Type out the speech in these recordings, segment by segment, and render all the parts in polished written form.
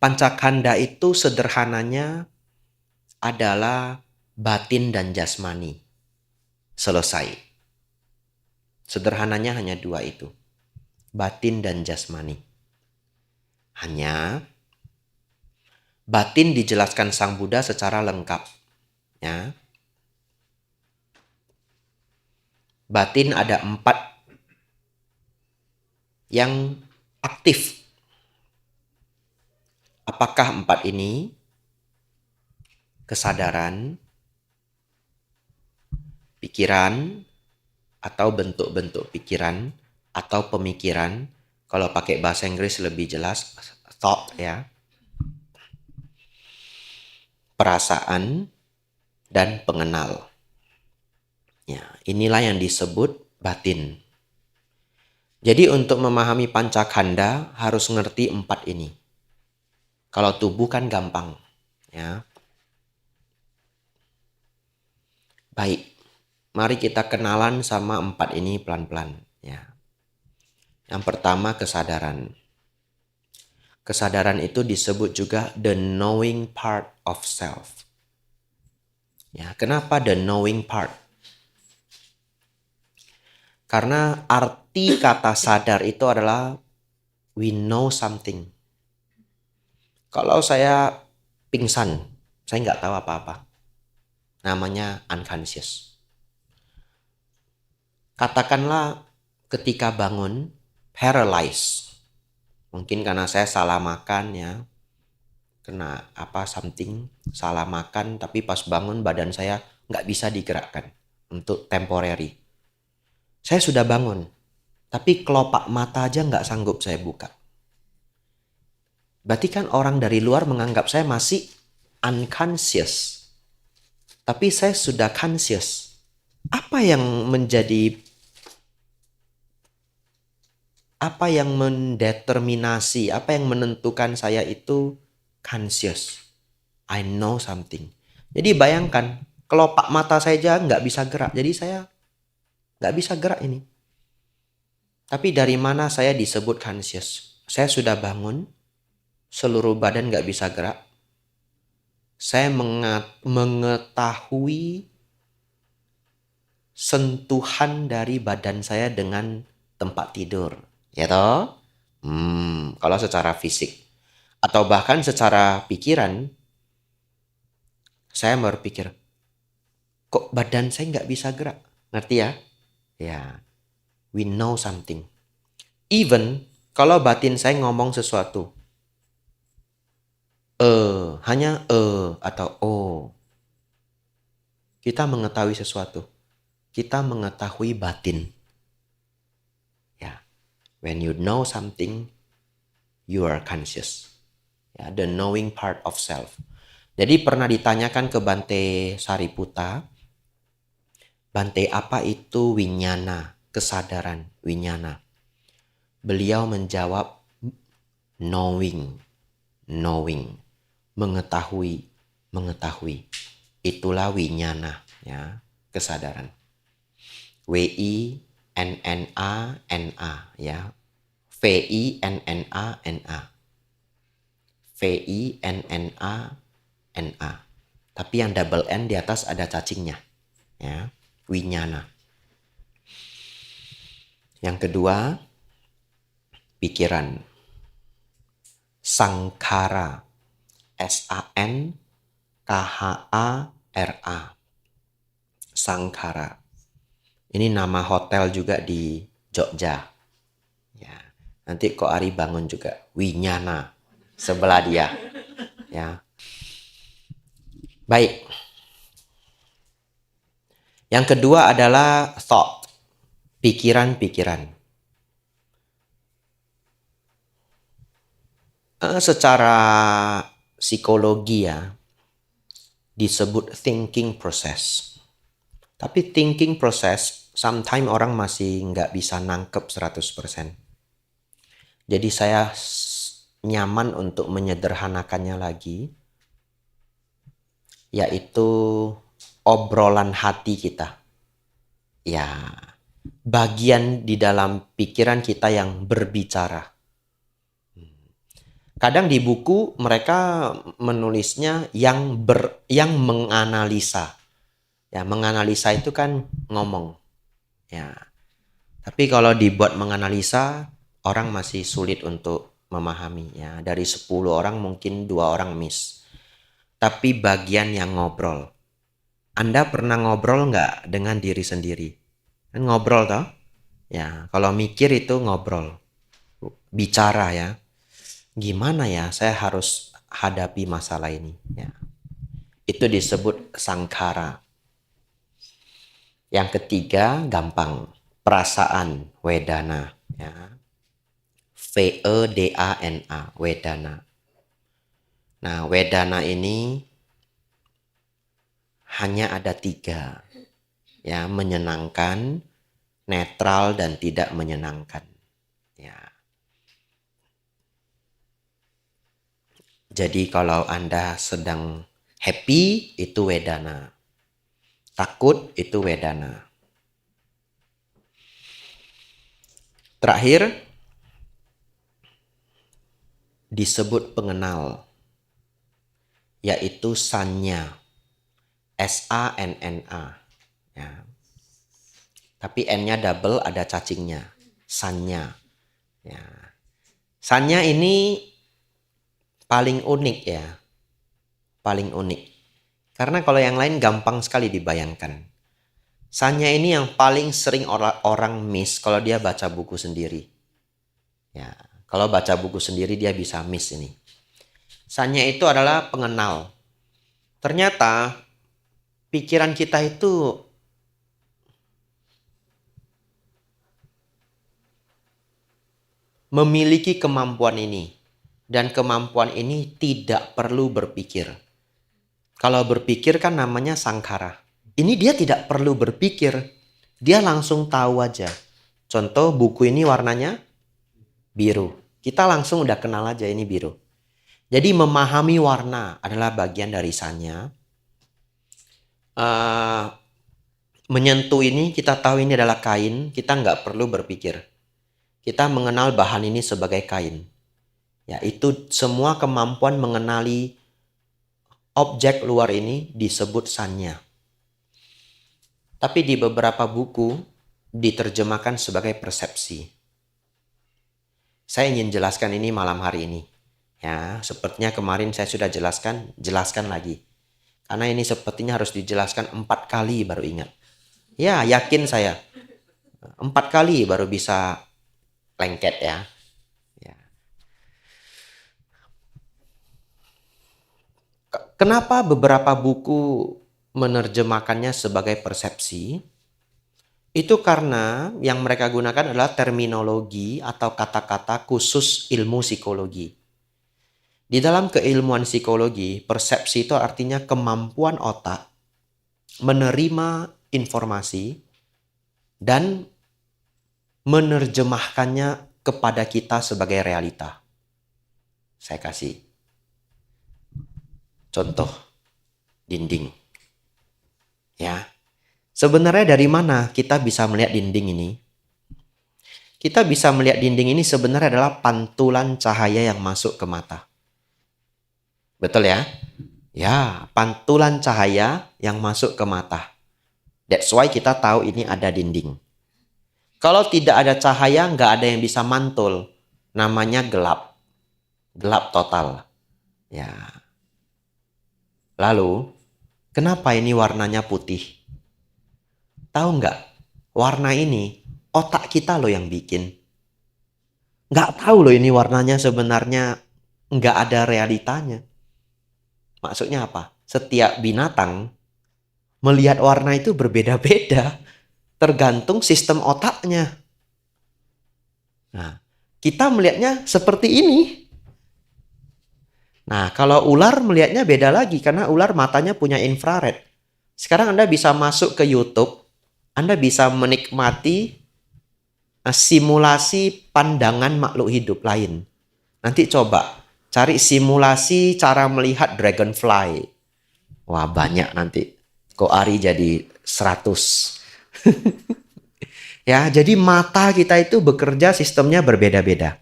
Pancakanda itu sederhananya adalah batin dan jasmani. Selesai. Sederhananya hanya dua itu. Batin dan jasmani. Hanya batin dijelaskan Sang Buddha secara lengkap. Ya. Batin ada 4 yang aktif. Apakah 4 ini? Kesadaran, pikiran, atau bentuk-bentuk pikiran, atau pemikiran. Kalau pakai bahasa Inggris lebih jelas, thought ya. Perasaan, dan pengenal. Ya, inilah yang disebut batin. Jadi untuk memahami pancakanda harus ngerti 4 ini. Kalau tubuh kan gampang. Ya. Baik, mari kita kenalan sama 4 ini pelan-pelan. Ya. Yang pertama kesadaran. Kesadaran itu disebut juga the knowing part of self. Ya, kenapa the knowing part? Karena arti kata sadar itu adalah we know something. Kalau saya pingsan, saya nggak tahu apa-apa. Namanya unconscious. Katakanlah ketika bangun, paralyzed. Mungkin karena saya salah makan ya. Kena something, salah makan, tapi pas bangun badan saya nggak bisa digerakkan untuk temporary. Saya sudah bangun, tapi kelopak mata aja nggak sanggup saya buka. Berarti kan orang dari luar menganggap saya masih unconscious. Tapi saya sudah conscious. Apa yang mendeterminasi, apa yang menentukan saya itu conscious. I know something. Jadi bayangkan, kelopak mata saya aja nggak bisa gerak. Jadi saya nggak bisa gerak ini. Tapi dari mana saya disebut conscious? Saya sudah bangun, seluruh badan nggak bisa gerak. Saya mengetahui sentuhan dari badan saya dengan tempat tidur. Ya toh? Kalau secara fisik. Atau bahkan secara pikiran, saya berpikir, kok badan saya nggak bisa gerak? Ngerti ya? Ya, we know something. Even kalau batin saya ngomong sesuatu, hanya atau oh, kita mengetahui sesuatu. Kita mengetahui batin. Ya, when you know something, you are conscious. Ya, the knowing part of self. Jadi pernah ditanyakan ke Bante Sariputta, Bante, apa itu winyana, kesadaran, winyana? Beliau menjawab knowing, mengetahui. Itulah winyana, ya, kesadaran. W-I-N-N-A-N-A, ya. V-I-N-N-A-N-A. V-I-N-N-A-N-A. Tapi yang double N di atas ada cacingnya, ya. Winyana. Yang kedua, pikiran. Sangkhara. S-A-N-K-H-A-R-A. Sangkhara. Ini nama hotel juga di Jogja. Ya. Nanti kok Ari bangun juga Winyana sebelah dia. Ya. Baik. Yang kedua adalah thought. Pikiran-pikiran. Secara psikologi ya, disebut thinking process. Tapi thinking process, sometimes orang masih nggak bisa nangkep 100%. Jadi saya nyaman untuk menyederhanakannya lagi, yaitu obrolan hati kita. Ya, bagian di dalam pikiran kita yang berbicara. Kadang di buku mereka menulisnya yang menganalisa. Ya, menganalisa itu kan ngomong. Ya. Tapi kalau dibuat menganalisa, orang masih sulit untuk memahami. Ya, dari 10 orang mungkin 2 orang miss. Tapi bagian yang ngobrol. Anda pernah ngobrol nggak dengan diri sendiri? Kan ngobrol toh? Ya, kalau mikir itu ngobrol. Bicara ya. Gimana ya saya harus hadapi masalah ini? Ya. Itu disebut sangkara. Yang ketiga gampang. Perasaan, wedana. Ya. Vedana, wedana. Nah, wedana ini hanya ada 3. Ya, menyenangkan, netral, dan tidak menyenangkan. Ya. Jadi kalau Anda sedang happy, itu wedana. Takut, itu wedana. Terakhir, disebut pengenal, yaitu sanya. S-A-N-N-A. Ya. Tapi N-nya double, ada cacingnya. Sanya. Ya. Sanya ini paling unik ya. Paling unik. Karena kalau yang lain gampang sekali dibayangkan. Sanya ini yang paling sering orang miss kalau dia baca buku sendiri. Ya, kalau baca buku sendiri dia bisa miss ini. Sanya itu adalah pengenal. Ternyata pikiran kita itu memiliki kemampuan ini. Dan kemampuan ini tidak perlu berpikir. Kalau berpikir kan namanya sangkara. Ini dia tidak perlu berpikir. Dia langsung tahu aja. Contoh buku ini warnanya biru. Kita langsung udah kenal aja ini biru. Jadi memahami warna adalah bagian dari sanya. Menyentuh ini kita tahu ini adalah kain. Kita nggak perlu berpikir. Kita mengenal bahan ini sebagai kain. Ya, itu semua kemampuan mengenali objek luar ini disebut sanya. Tapi di beberapa buku diterjemahkan sebagai persepsi. Saya ingin jelaskan ini malam hari ini. Ya, sepertinya kemarin saya sudah jelaskan lagi. Karena ini sepertinya harus dijelaskan 4 kali baru ingat. Ya, yakin saya. 4 kali baru bisa lengket ya. Kenapa beberapa buku menerjemahkannya sebagai persepsi? Itu karena yang mereka gunakan adalah terminologi atau kata-kata khusus ilmu psikologi. Di dalam keilmuan psikologi, persepsi itu artinya kemampuan otak menerima informasi dan menerjemahkannya kepada kita sebagai realita. Saya kasih contoh dinding. Ya. Sebenarnya dari mana kita bisa melihat dinding ini? Kita bisa melihat dinding ini sebenarnya adalah pantulan cahaya yang masuk ke mata. Betul ya? Ya, pantulan cahaya yang masuk ke mata. That's why kita tahu ini ada dinding. Kalau tidak ada cahaya, nggak ada yang bisa mantul. Namanya gelap. Gelap total. Ya. Lalu, kenapa ini warnanya putih? Tahu nggak? Warna ini otak kita loh yang bikin. Nggak tahu loh ini warnanya sebenarnya nggak ada realitanya. Maksudnya apa? Setiap binatang melihat warna itu berbeda-beda. Tergantung sistem otaknya. Nah, kita melihatnya seperti ini. Nah, kalau ular melihatnya beda lagi karena ular matanya punya infrared. Sekarang Anda bisa masuk ke YouTube, Anda bisa menikmati simulasi pandangan makhluk hidup lain. Nanti coba cari simulasi cara melihat dragonfly. Wah, banyak nanti. Kok Ari jadi 100. Ya, jadi mata kita itu bekerja sistemnya berbeda-beda.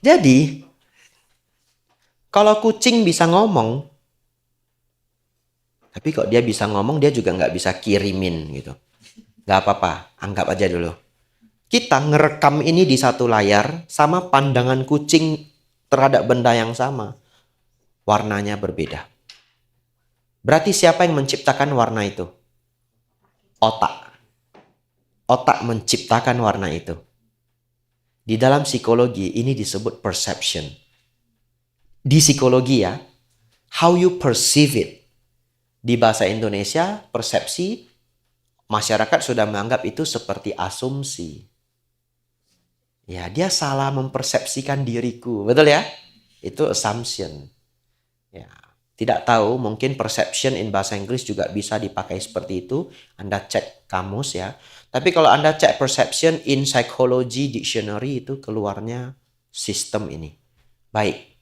Jadi Kalau kucing bisa ngomong, tapi kok dia bisa ngomong, dia juga nggak bisa kirimin gitu. Nggak apa-apa, anggap aja dulu. Kita ngerekam ini di satu layar, sama pandangan kucing terhadap benda yang sama. Warnanya berbeda. Berarti siapa yang menciptakan warna itu? Otak. Otak menciptakan warna itu. Di dalam psikologi ini disebut perception. Di psikologi ya, how you perceive it. Di bahasa Indonesia, persepsi, masyarakat sudah menganggap itu seperti asumsi. Ya, dia salah mempersepsikan diriku. Betul ya? Itu assumption. Ya, tidak tahu, mungkin perception in bahasa Inggris juga bisa dipakai seperti itu. Anda cek kamus ya. Tapi kalau Anda cek perception in psychology dictionary, itu keluarnya sistem ini. Baik.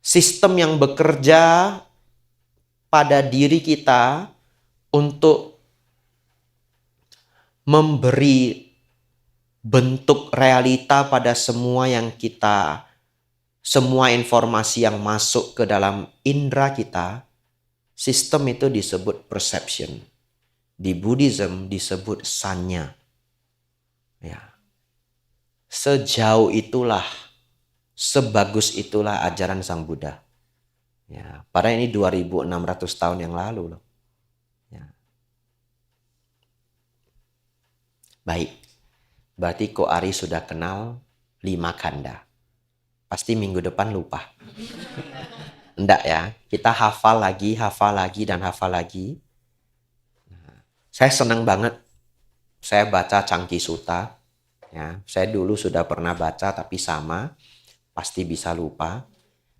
Sistem yang bekerja pada diri kita untuk memberi bentuk realita pada semua informasi yang masuk ke dalam indera kita, sistem itu disebut perception. Di Buddhism disebut sanya. Ya. Sejauh itulah, sebagus itulah ajaran Sang Buddha. Ya, padahal ini 2600 tahun yang lalu loh. Ya. Baik. Berarti Ko Ari sudah kenal 5 kanda. Pasti minggu depan lupa. Enggak ya. Kita hafal lagi, dan hafal lagi. Nah, saya senang banget. Saya baca Cangki Sutta. Ya, saya dulu sudah pernah baca tapi sama. Pasti bisa lupa.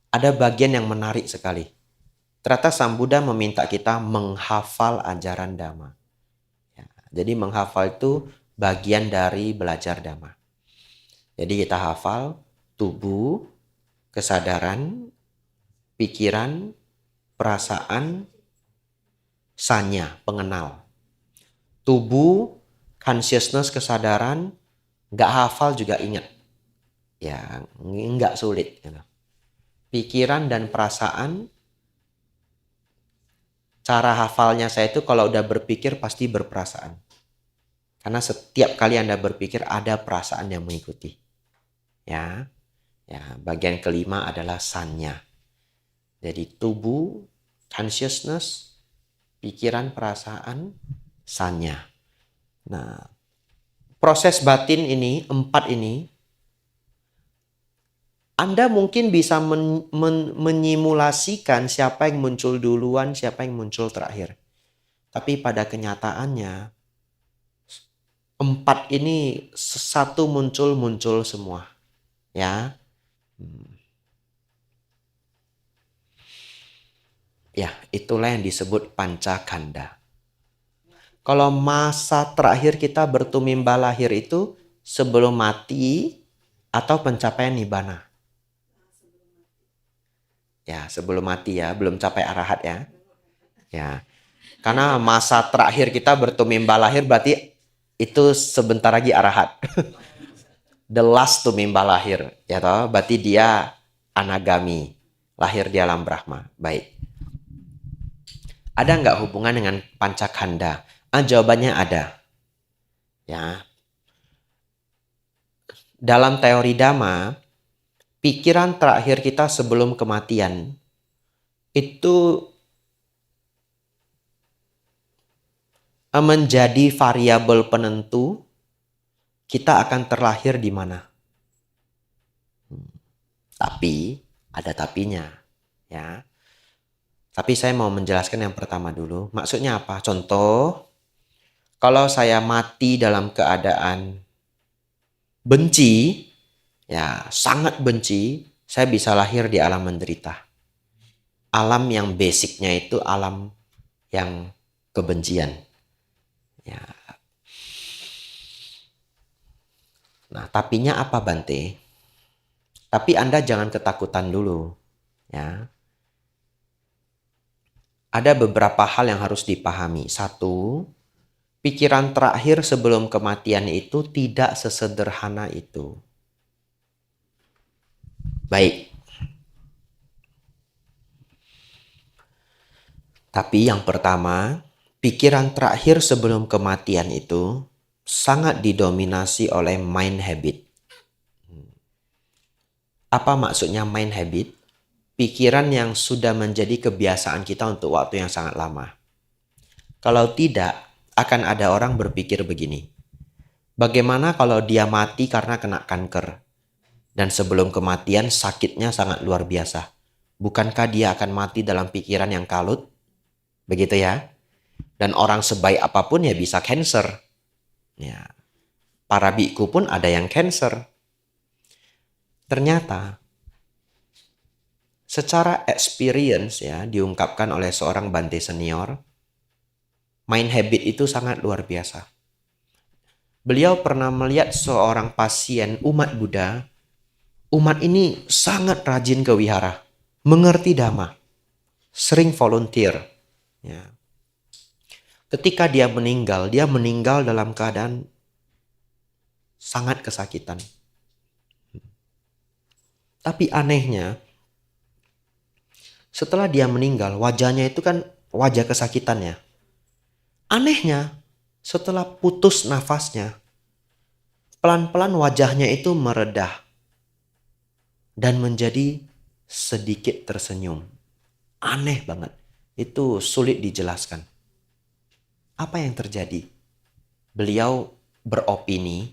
Ada bagian yang menarik sekali. Ternyata Sang Buddha meminta kita menghafal ajaran Dhamma. Ya, jadi menghafal itu bagian dari belajar Dhamma. Jadi kita hafal tubuh, kesadaran, pikiran, perasaan, sanya, pengenal. Tubuh, consciousness, kesadaran, nggak hafal juga ingat. Ya, nggak sulit. Pikiran dan perasaan, cara hafalnya saya itu kalau udah berpikir pasti berperasaan. Karena setiap kali Anda berpikir ada perasaan yang mengikuti. Ya, bagian kelima adalah sanya. Jadi tubuh, consciousness, pikiran, perasaan, sanya. Nah, proses batin ini, 4 ini, Anda mungkin bisa menyimulasikan siapa yang muncul duluan, siapa yang muncul terakhir. Tapi pada kenyataannya, 4 ini satu muncul semua. Ya. Ya, itulah yang disebut pancakanda. Kalau masa terakhir kita bertumimba lahir itu sebelum mati atau pencapaian nibbana? Ya, sebelum mati ya, belum capai arahat ya. Ya. Karena masa terakhir kita bertumimba lahir berarti itu sebentar lagi arahat. The last tumimba lahir, ya toh, berarti dia anagami, lahir di alam Brahma. Baik. Ada nggak hubungan dengan pancakanda? Jawabannya ada. Ya. Dalam teori Dhamma, pikiran terakhir kita sebelum kematian itu menjadi variabel penentu kita akan terlahir di mana. Tapi ada tapinya, ya. Tapi saya mau menjelaskan yang pertama dulu. Maksudnya apa? Contoh, kalau saya mati dalam keadaan benci, ya sangat benci, saya bisa lahir di alam menderita. Alam yang basicnya itu alam yang kebencian. Ya. Nah, tapinya apa Bante? Tapi Anda jangan ketakutan dulu. Ya. Ada beberapa hal yang harus dipahami. Satu, pikiran terakhir sebelum kematian itu tidak sesederhana itu. Baik. Tapi yang pertama, pikiran terakhir sebelum kematian itu sangat didominasi oleh mind habit. Apa maksudnya mind habit? Pikiran yang sudah menjadi kebiasaan kita untuk waktu yang sangat lama. Kalau tidak, akan ada orang berpikir begini. Bagaimana kalau dia mati karena kena kanker? Dan sebelum kematian sakitnya sangat luar biasa. Bukankah dia akan mati dalam pikiran yang kalut? Begitu ya. Dan orang sebaik apapun ya bisa cancer. Ya. Para biku pun ada yang cancer. Ternyata secara experience ya diungkapkan oleh seorang Bante senior, mind habit itu sangat luar biasa. Beliau pernah melihat seorang pasien umat Buddha. Umat ini sangat rajin ke wihara, mengerti dhamma, sering volunteer. Ya. Ketika dia meninggal dalam keadaan sangat kesakitan. Tapi anehnya, setelah dia meninggal, wajahnya itu kan wajah kesakitannya. Anehnya, setelah putus nafasnya, pelan-pelan wajahnya itu meredah dan menjadi sedikit tersenyum. Aneh banget. Itu sulit dijelaskan. Apa yang terjadi? Beliau beropini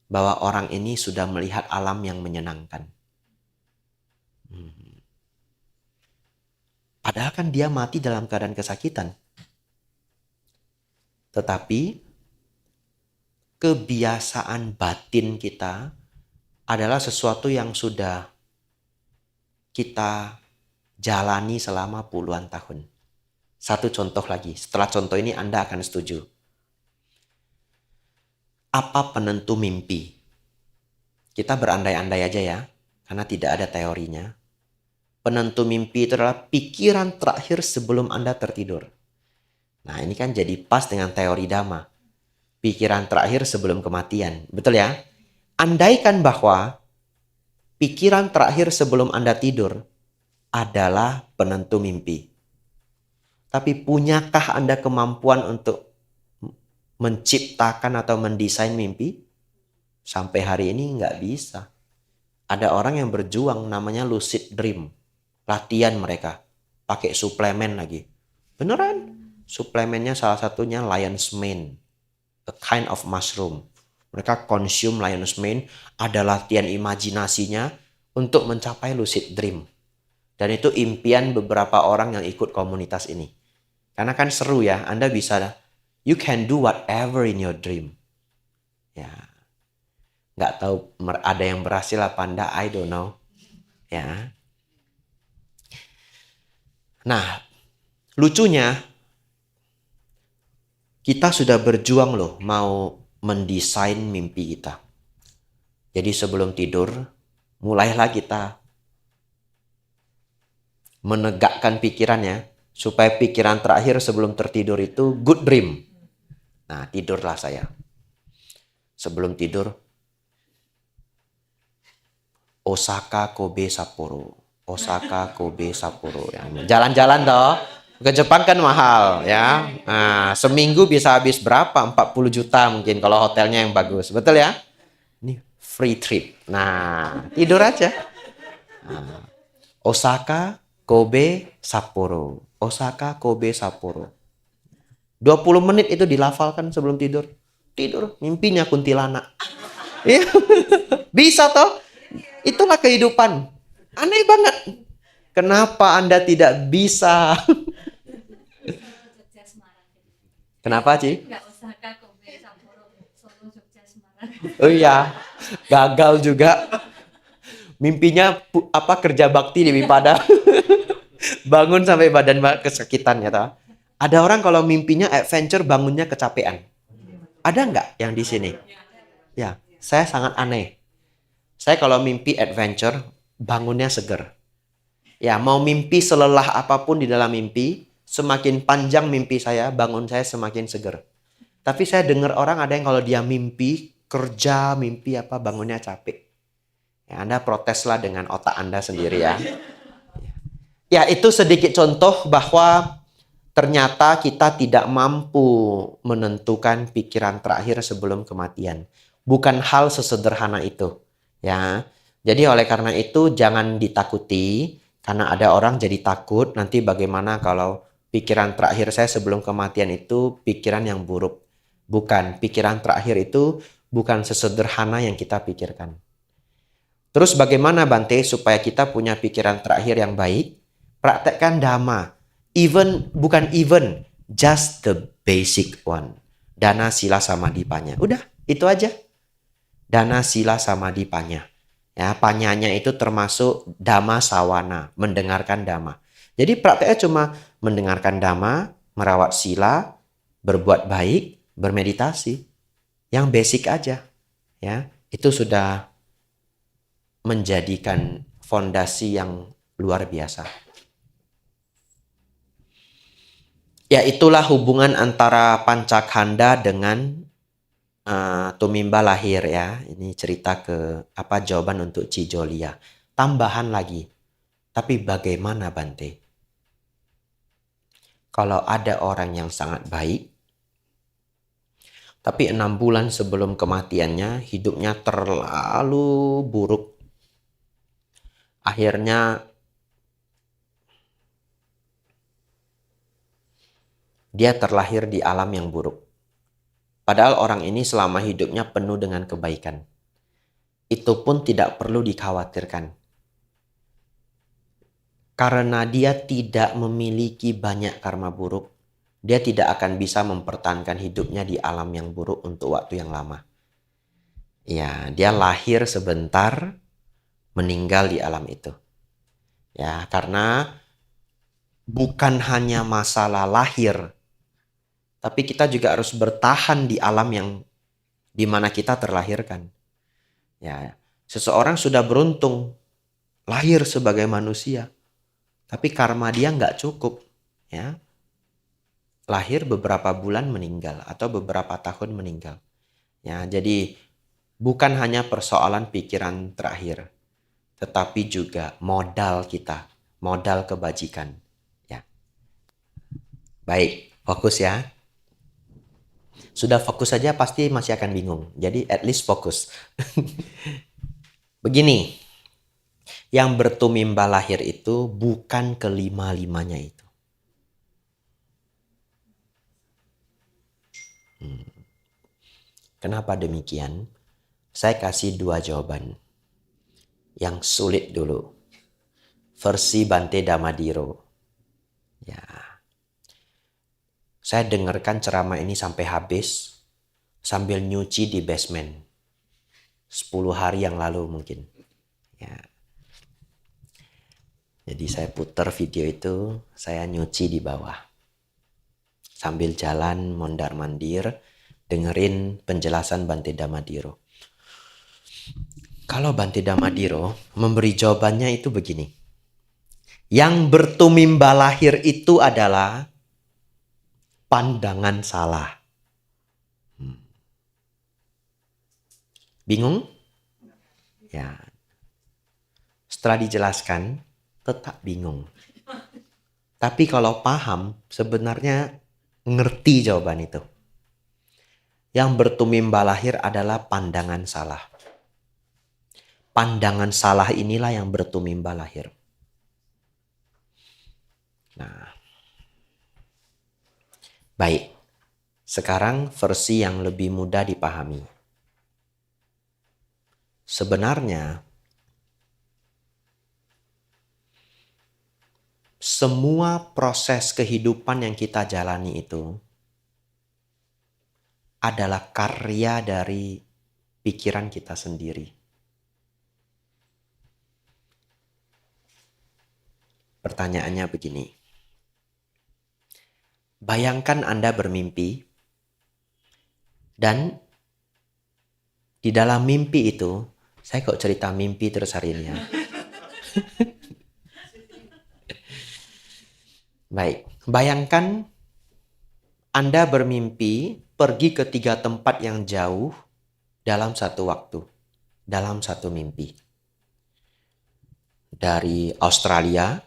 bahwa orang ini sudah melihat alam yang menyenangkan. Padahal kan dia mati dalam keadaan kesakitan. Tetapi kebiasaan batin kita adalah sesuatu yang sudah kita jalani selama puluhan tahun. Satu contoh lagi, setelah contoh ini Anda akan setuju. Apa penentu mimpi? Kita berandai-andai aja ya, karena tidak ada teorinya. Penentu mimpi itu adalah pikiran terakhir sebelum Anda tertidur. Nah ini kan jadi pas dengan teori Dhamma. Pikiran terakhir sebelum kematian. Betul ya? Andaikan bahwa pikiran terakhir sebelum Anda tidur adalah penentu mimpi. Tapi punyakah Anda kemampuan untuk menciptakan atau mendesain mimpi? Sampai hari ini nggak bisa. Ada orang yang berjuang namanya lucid dream. Latihan mereka. Pakai suplemen lagi. Beneran. Suplemennya salah satunya lion's mane. A kind of mushroom. Mereka consume lion's mane. Ada latihan imajinasinya untuk mencapai lucid dream. Dan itu impian beberapa orang yang ikut komunitas ini. Karena kan seru ya. Anda bisa, you can do whatever in your dream. Ya. Nggak tahu ada yang berhasil apa enggak, I don't know. Ya. Nah, lucunya kita sudah berjuang loh mau mendesain mimpi kita. Jadi sebelum tidur, mulailah kita menegakkan pikirannya supaya pikiran terakhir sebelum tertidur itu good dream. Nah, tidurlah saya. Sebelum tidur, Osaka, Kobe, Sapporo. Osaka, Kobe, Sapporo. Ya, jalan-jalan toh. Ke Jepang kan mahal ya. Nah, seminggu bisa habis berapa? 40 juta mungkin kalau hotelnya yang bagus. Betul ya? Ini free trip. Nah, tidur aja. Nah, Osaka, Kobe, Sapporo. Osaka, Kobe, Sapporo. 20 menit itu dilafalkan sebelum tidur. Tidur, mimpinya kuntilanak. Bisa toh? Itulah kehidupan. Aneh banget. Kenapa Anda tidak bisa? Kenapa, Ci? Oh iya, gagal juga. Mimpinya kerja bakti di Wipada. Bangun sampai badan kesakitan ya toh. Ada orang kalau mimpinya adventure bangunnya kecapean. Ada nggak yang di sini? Ya, saya sangat aneh. Saya kalau mimpi adventure, bangunnya seger. Ya, mau mimpi selelah apapun di dalam mimpi, semakin panjang mimpi saya, bangun saya semakin seger. Tapi saya dengar orang ada yang kalau dia mimpi, kerja, mimpi bangunnya capek. Ya, Anda proteslah dengan otak Anda sendiri ya. Ya, itu sedikit contoh bahwa ternyata kita tidak mampu menentukan pikiran terakhir sebelum kematian. Bukan hal sesederhana itu. Ya. Jadi oleh karena itu jangan ditakuti. Karena ada orang jadi takut nanti bagaimana kalau pikiran terakhir saya sebelum kematian itu pikiran yang buruk. Bukan. Pikiran terakhir itu bukan sesederhana yang kita pikirkan. Terus bagaimana Bante supaya kita punya pikiran terakhir yang baik? Praktekkan Dhamma. Bukan even, just the basic one. Dana sila samadhi-panya. Udah, itu aja. Dana sila samadhi-panya. Ya, panyanya itu termasuk Dhamma sawana, mendengarkan Dhamma. Jadi prakteknya cuma mendengarkan Dhamma, merawat sila, berbuat baik, bermeditasi. Yang basic aja. Ya, itu sudah menjadikan fondasi yang luar biasa. Ya, itulah hubungan antara Pancakanda dengan Tumimba lahir ya. Ini cerita jawaban untuk Cijolia. Tambahan lagi. Tapi bagaimana Bante? Kalau ada orang yang sangat baik, tapi 6 bulan sebelum kematiannya hidupnya terlalu buruk. Akhirnya dia terlahir di alam yang buruk. Padahal orang ini selama hidupnya penuh dengan kebaikan. Itu pun tidak perlu dikhawatirkan. Karena dia tidak memiliki banyak karma buruk, dia tidak akan bisa mempertahankan hidupnya di alam yang buruk untuk waktu yang lama. Ya, dia lahir sebentar, meninggal di alam itu. Ya, karena bukan hanya masalah lahir, tapi kita juga harus bertahan di alam yang di mana kita terlahirkan. Ya, seseorang sudah beruntung lahir sebagai manusia, tapi karma dia nggak cukup. Ya, lahir beberapa bulan meninggal atau beberapa tahun meninggal. Ya, jadi bukan hanya persoalan pikiran terakhir, tetapi juga modal kita, modal kebajikan. Ya, baik, fokus ya. Sudah fokus saja pasti masih akan bingung. Jadi at least fokus. Begini, yang bertumimba lahir itu bukan kelima-limanya itu. Kenapa demikian? Saya kasih 2 jawaban. Yang sulit dulu. Versi Bante Damadiro. Ya. Saya dengarkan ceramah ini sampai habis sambil nyuci di basement. 10 hari yang lalu mungkin. Ya. Jadi saya putar video itu, saya nyuci di bawah. Sambil jalan mondar-mandir, dengerin penjelasan Bante Damadiro. Kalau Bante Damadiro memberi jawabannya itu begini. Yang bertumimba lahir itu adalah pandangan salah. Bingung? Ya. Setelah dijelaskan, tetap bingung. Tapi kalau paham, sebenarnya ngerti jawaban itu. Yang bertumimba lahir adalah pandangan salah. Pandangan salah inilah yang bertumimba lahir. Nah, baik. Sekarang versi yang lebih mudah dipahami. Sebenarnya, semua proses kehidupan yang kita jalani itu adalah karya dari pikiran kita sendiri. Pertanyaannya begini. Bayangkan Anda bermimpi dan di dalam mimpi itu, saya kok cerita mimpi terus hari ini ya. Baik, bayangkan Anda bermimpi pergi ke 3 tempat yang jauh dalam satu waktu, dalam satu mimpi. dari Australia,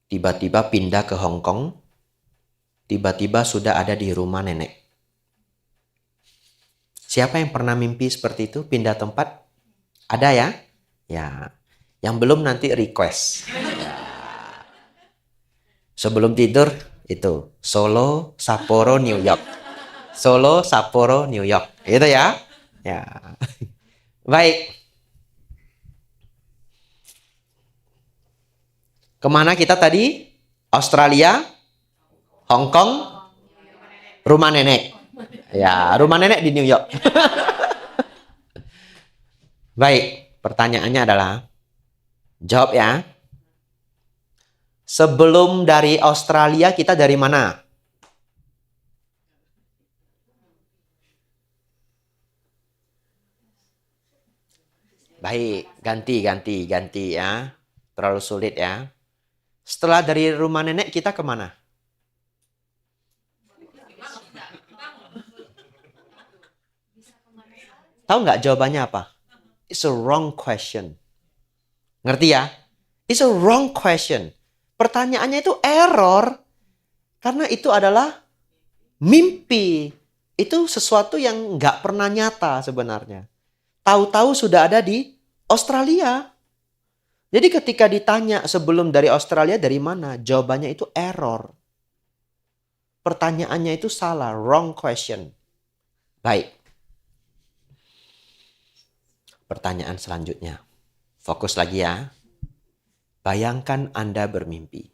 tiba-tiba pindah ke Hong Kong, tiba-tiba sudah ada di rumah nenek. Siapa yang pernah mimpi seperti itu, pindah tempat? Ada ya? Ya, yang belum nanti request. Ya. Sebelum tidur itu Solo, Sapporo, New York. Solo, Sapporo, New York. Gitu ya. Ya. Baik. Kemana kita tadi? Australia, Hong Kong, rumah nenek. Ya, rumah nenek di New York. Baik, pertanyaannya adalah, jawab ya. Sebelum dari Australia, kita dari mana? Baik, ganti ya. Terlalu sulit ya. Setelah dari rumah nenek, kita kemana? Tahu nggak jawabannya apa? It's a wrong question. Ngerti ya? It's a wrong question. Pertanyaannya itu error. Karena itu adalah mimpi. Itu sesuatu yang nggak pernah nyata sebenarnya. Tahu-tahu sudah ada di Australia. Jadi ketika ditanya sebelum dari Australia dari mana? Jawabannya itu error. Pertanyaannya itu salah. Wrong question. Baik. Pertanyaan selanjutnya. Fokus lagi ya. Bayangkan Anda bermimpi.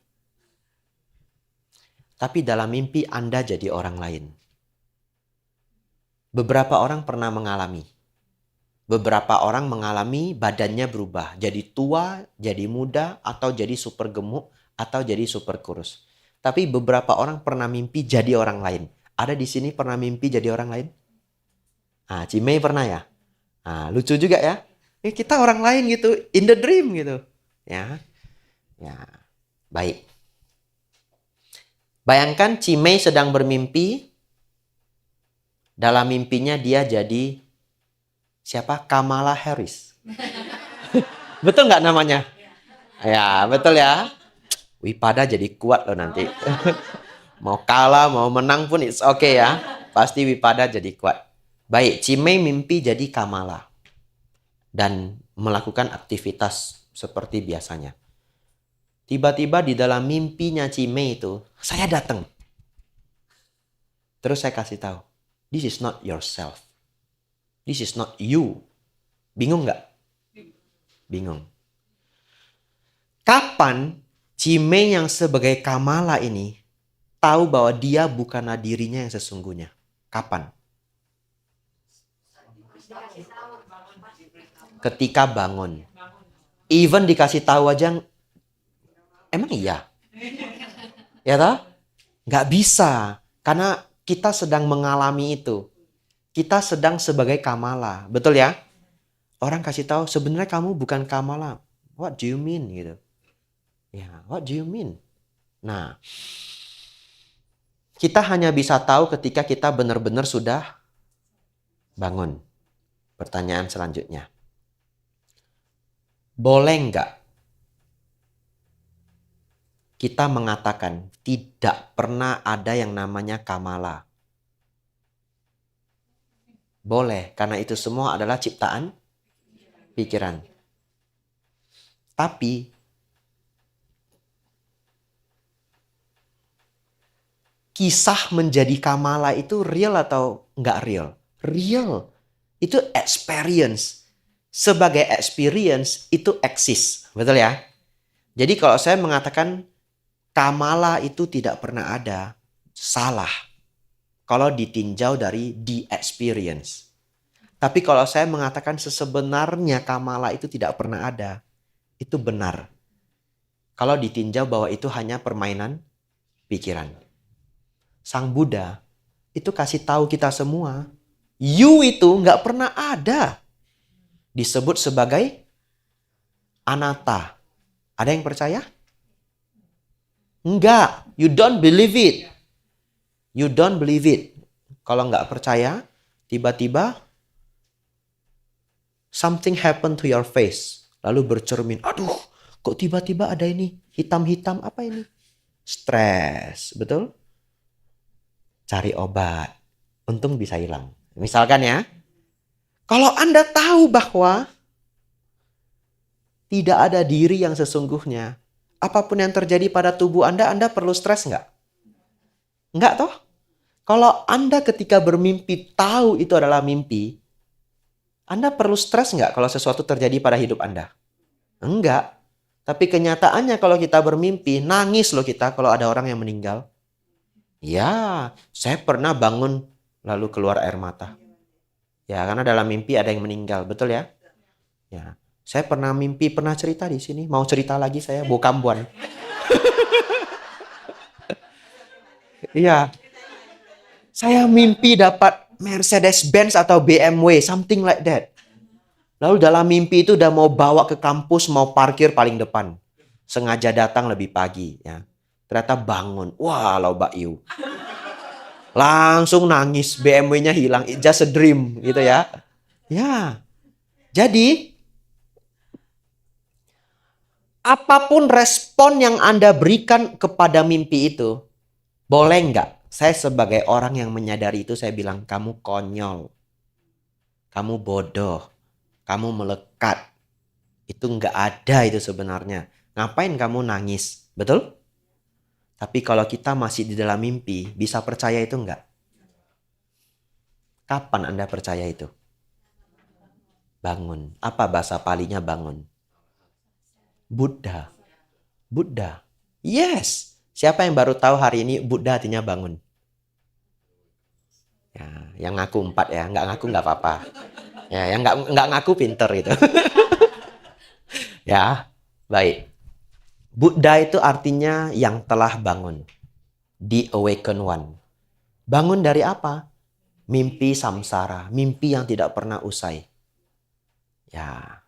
Tapi dalam mimpi Anda jadi orang lain. Beberapa orang pernah mengalami. Beberapa orang mengalami badannya berubah. Jadi tua, jadi muda, atau jadi super gemuk, atau jadi super kurus. Tapi beberapa orang pernah mimpi jadi orang lain. Ada di sini pernah mimpi jadi orang lain? Ah, Cimei pernah ya? Ah, lucu juga ya. Kita orang lain gitu, in the dream gitu. Ya. Ya. Baik. Bayangkan Cimei sedang bermimpi. Dalam mimpinya dia jadi siapa? Kamala Harris. Betul nggak namanya? Ya, betul ya. Wipada jadi kuat loh nanti. Mau kalah, mau menang pun it's okay ya. Pasti Wipada jadi kuat. Baik, Cimei mimpi jadi Kamala. Dan melakukan aktivitas seperti biasanya. Tiba-tiba di dalam mimpinya Cimei itu, saya datang. Terus saya kasih tahu, this is not yourself. This is not you. Bingung nggak? Bingung. Kapan Cimei yang sebagai Kamala ini tahu bahwa dia bukanlah dirinya yang sesungguhnya? Kapan? Ketika bangun. Even dikasih tahu aja, emang iya? Ya toh? Nggak bisa. Karena kita sedang mengalami itu. Kita sedang sebagai Kamala. Betul ya? Orang kasih tahu, sebenarnya kamu bukan Kamala. What do you mean? Gitu. Ya, what do you mean? Nah, kita hanya bisa tahu ketika kita benar-benar sudah bangun. Pertanyaan selanjutnya. Boleh nggak kita mengatakan tidak pernah ada yang namanya Kamala? Boleh, karena itu semua adalah ciptaan pikiran. Tapi kisah menjadi Kamala itu real atau nggak real? Real. Itu experience. Sebagai experience itu eksis. Betul ya? Jadi kalau saya mengatakan Kamala itu tidak pernah ada, salah. Kalau ditinjau dari the experience. Tapi kalau saya mengatakan sebenarnya Kamala itu tidak pernah ada, itu benar. Kalau ditinjau bahwa itu hanya permainan pikiran. Sang Buddha itu kasih tahu kita semua, you itu nggak pernah ada. Disebut sebagai anatta. Ada yang percaya? Enggak. You don't believe it. You don't believe it. Kalau nggak percaya, tiba-tiba something happen to your face. Lalu bercermin, aduh kok tiba-tiba ada ini hitam-hitam, apa ini? Stres, betul? Cari obat, untung bisa hilang. Misalkan ya, kalau Anda tahu bahwa tidak ada diri yang sesungguhnya, apapun yang terjadi pada tubuh Anda perlu stres nggak? Nggak toh? Kalau Anda ketika bermimpi tahu itu adalah mimpi, Anda perlu stres nggak kalau sesuatu terjadi pada hidup Anda? Enggak. Tapi kenyataannya kalau kita bermimpi, nangis loh kita kalau ada orang yang meninggal. Ya, saya pernah bangun lalu keluar air mata. Ya, karena dalam mimpi ada yang meninggal, betul ya? Ya, saya pernah mimpi, pernah cerita di sini. Mau cerita lagi saya, Bu Kambuan. Iya, saya mimpi dapat Mercedes-Benz atau BMW, something like that. Lalu dalam mimpi itu udah mau bawa ke kampus, mau parkir paling depan. Sengaja datang lebih pagi. Ya. Ternyata bangun. Wah, lo Mbak Yu. Langsung nangis, BMW-nya hilang. It's just a dream gitu ya. Ya, jadi apapun respon yang Anda berikan kepada mimpi itu, boleh nggak? Saya sebagai orang yang menyadari itu, saya bilang, kamu konyol. Kamu bodoh. Kamu melekat. Itu nggak ada itu sebenarnya. Ngapain kamu nangis? Betul? Tapi kalau kita masih di dalam mimpi, bisa percaya itu nggak? Kapan Anda percaya itu? Bangun. Apa bahasa palinya bangun? Buddha. Buddha. Yes. Siapa yang baru tahu hari ini Buddha artinya bangun? Ya, yang ngaku 4 ya. Nggak ngaku nggak apa-apa. Ya, yang nggak ngaku pinter itu. Ya, baik. Buddha itu artinya yang telah bangun. The awakened one. Bangun dari apa? Mimpi samsara. Mimpi yang tidak pernah usai. Ya.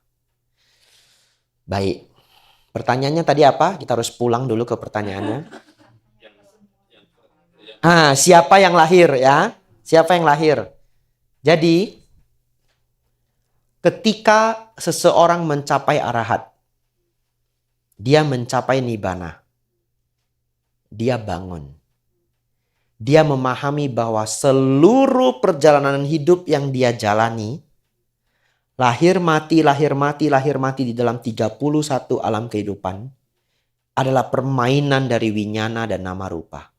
Baik. Pertanyaannya tadi apa? Kita harus pulang dulu ke pertanyaannya. Siapa yang lahir ya? Siapa yang lahir? Jadi, ketika seseorang mencapai arahat, dia mencapai nibbana. Dia bangun. Dia memahami bahwa seluruh perjalanan hidup yang dia jalani, lahir mati, lahir mati, lahir mati di dalam 31 alam kehidupan, adalah permainan dari winyana dan nama rupa.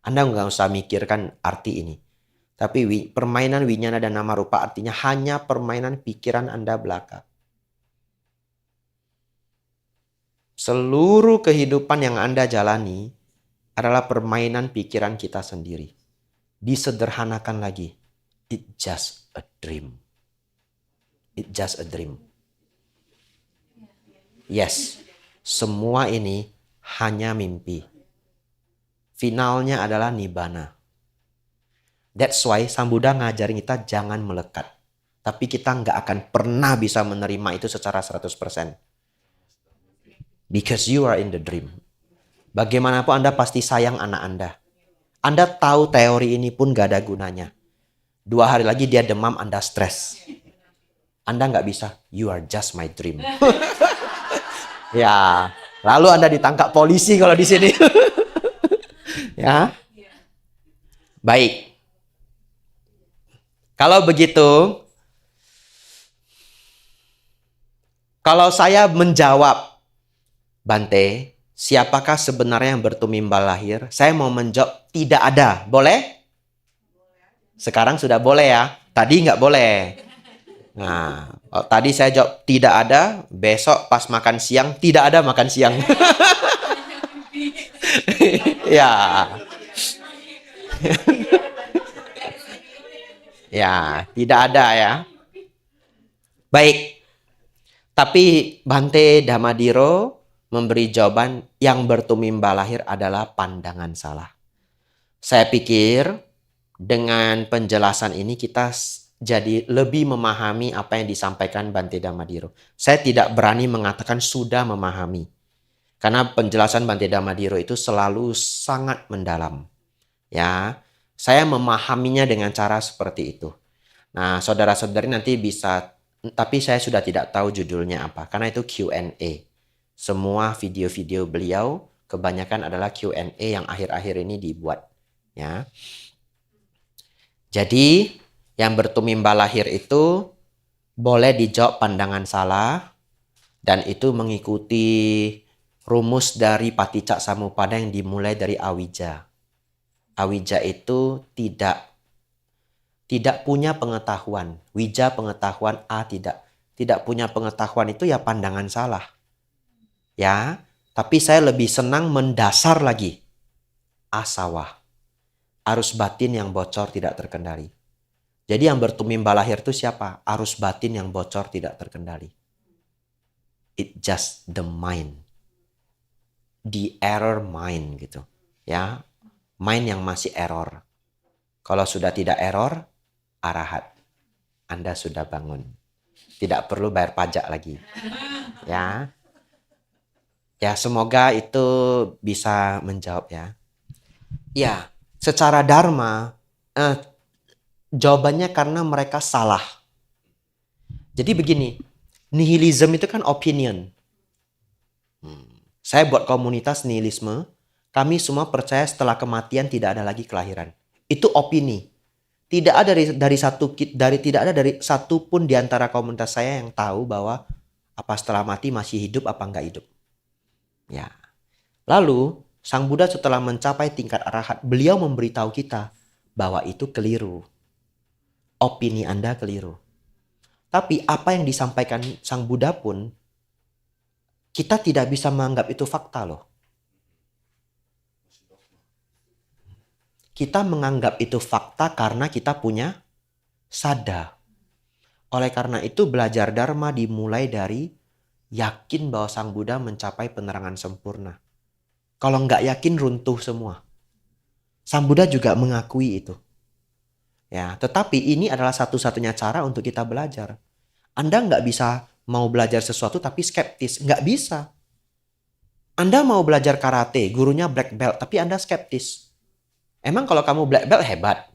Anda nggak usah mikirkan arti ini. Tapi permainan winyana dan nama rupa artinya hanya permainan pikiran Anda belaka. Seluruh kehidupan yang Anda jalani adalah permainan pikiran kita sendiri. Disederhanakan lagi. It's just a dream. It's just a dream. Yes, semua ini hanya mimpi. Finalnya adalah nibbana. That's why Sang Buddha ngajarin kita jangan melekat. Tapi kita nggak akan pernah bisa menerima itu secara 100%. Because you are in the dream. Bagaimanapun Anda pasti sayang anak Anda. Anda tahu teori ini pun gak ada gunanya. 2 hari lagi dia demam, Anda stres. Anda nggak bisa. You are just my dream. Ya, lalu Anda ditangkap polisi kalau di sini. Ya, baik. Kalau begitu, kalau saya menjawab, Bante, siapakah sebenarnya yang bertumimbal lahir? Saya mau menjawab tidak ada. Boleh? Sekarang sudah boleh ya. Tadi nggak boleh. Nah, tadi saya jawab tidak ada. Besok pas makan siang tidak ada makan siang. Ya. Ya, tidak ada ya. Baik. Tapi Bante Damadiro memberi jawaban yang bertumimbal lahir adalah pandangan salah. Saya pikir dengan penjelasan ini kita jadi lebih memahami apa yang disampaikan Bante Damadiro. Saya tidak berani mengatakan sudah memahami. Karena penjelasan Bante Damadiro itu selalu sangat mendalam. Ya, saya memahaminya dengan cara seperti itu. Nah, saudara-saudari nanti bisa Tapi saya sudah tidak tahu judulnya apa, karena itu Q&A. Semua video-video beliau kebanyakan adalah Q&A yang akhir-akhir ini dibuat. Ya. Jadi yang bertumimba lahir itu boleh dijawab pandangan salah, dan itu mengikuti rumus dari Paticca Samuppada yang dimulai dari awija. Awija itu tidak punya pengetahuan. Wija pengetahuan, A tidak. Tidak punya pengetahuan itu ya pandangan salah. Ya, tapi saya lebih senang mendasar lagi. Asawa. Arus batin yang bocor tidak terkendali. Jadi yang bertumimba lahir itu siapa? Arus batin yang bocor tidak terkendali. It just the mind. The error mind gitu. Ya, mind yang masih error. Kalau sudah tidak error, arahat. Anda sudah bangun. Tidak perlu bayar pajak lagi. Ya. Ya, semoga itu bisa menjawab ya. Ya, secara dharma jawabannya karena mereka salah. Jadi begini, nihilism itu kan opinion. Saya buat komunitas nihilisme, kami semua percaya setelah kematian tidak ada lagi kelahiran. Itu opini. Tidak ada tidak ada dari satu pun di antara komunitas saya yang tahu bahwa apa setelah mati masih hidup apa enggak hidup. Ya. Lalu Sang Buddha setelah mencapai tingkat arahat, beliau memberitahu kita bahwa itu keliru. Opini Anda keliru. Tapi apa yang disampaikan Sang Buddha pun kita tidak bisa menganggap itu fakta loh. Kita menganggap itu fakta karena kita punya sada. Oleh karena itu belajar Dharma dimulai dari yakin bahwa Sang Buddha mencapai penerangan sempurna. Kalau nggak yakin runtuh semua. Sang Buddha juga mengakui itu. Ya, tetapi ini adalah satu-satunya cara untuk kita belajar. Anda nggak bisa mau belajar sesuatu tapi skeptis. Nggak bisa. Anda mau belajar karate, gurunya black belt, tapi Anda skeptis. Emang kalau kamu black belt hebat?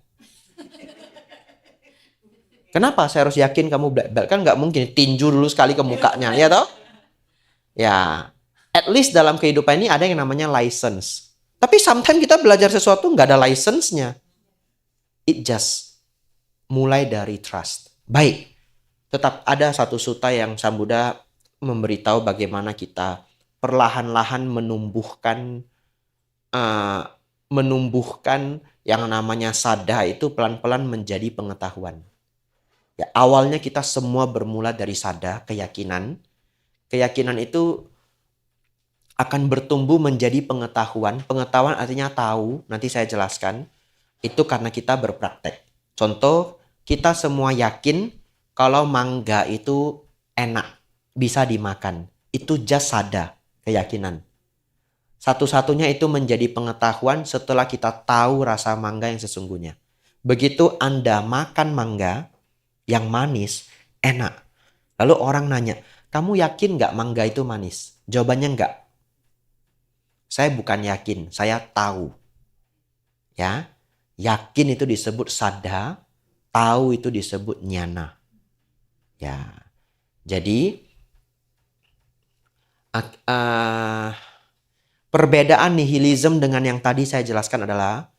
Kenapa saya harus yakin kamu black belt? Kan nggak mungkin tinju dulu sekali ke mukanya, ya toh? Ya, at least dalam kehidupan ini ada yang namanya license. Tapi sometimes kita belajar sesuatu nggak ada license-nya. It just mulai dari trust. Baik, tetap ada satu sutta yang Sang Buddha memberitahu bagaimana kita perlahan-lahan menumbuhkan yang namanya sada itu pelan-pelan menjadi pengetahuan. Ya, awalnya kita semua bermula dari sada, keyakinan. Keyakinan itu akan bertumbuh menjadi pengetahuan. Pengetahuan artinya tahu, nanti saya jelaskan. Itu karena kita berpraktek. Contoh, kita semua yakin kalau mangga itu enak, bisa dimakan. Itu just sada, keyakinan. Satu-satunya itu menjadi pengetahuan setelah kita tahu rasa mangga yang sesungguhnya. Begitu Anda makan mangga yang manis, enak. Lalu orang nanya, kamu yakin nggak mangga itu manis? Jawabannya nggak. Saya bukan yakin, saya tahu. Ya, yakin itu disebut sada, tahu itu disebut nyana. Ya, jadi perbedaan nihilism dengan yang tadi saya jelaskan adalah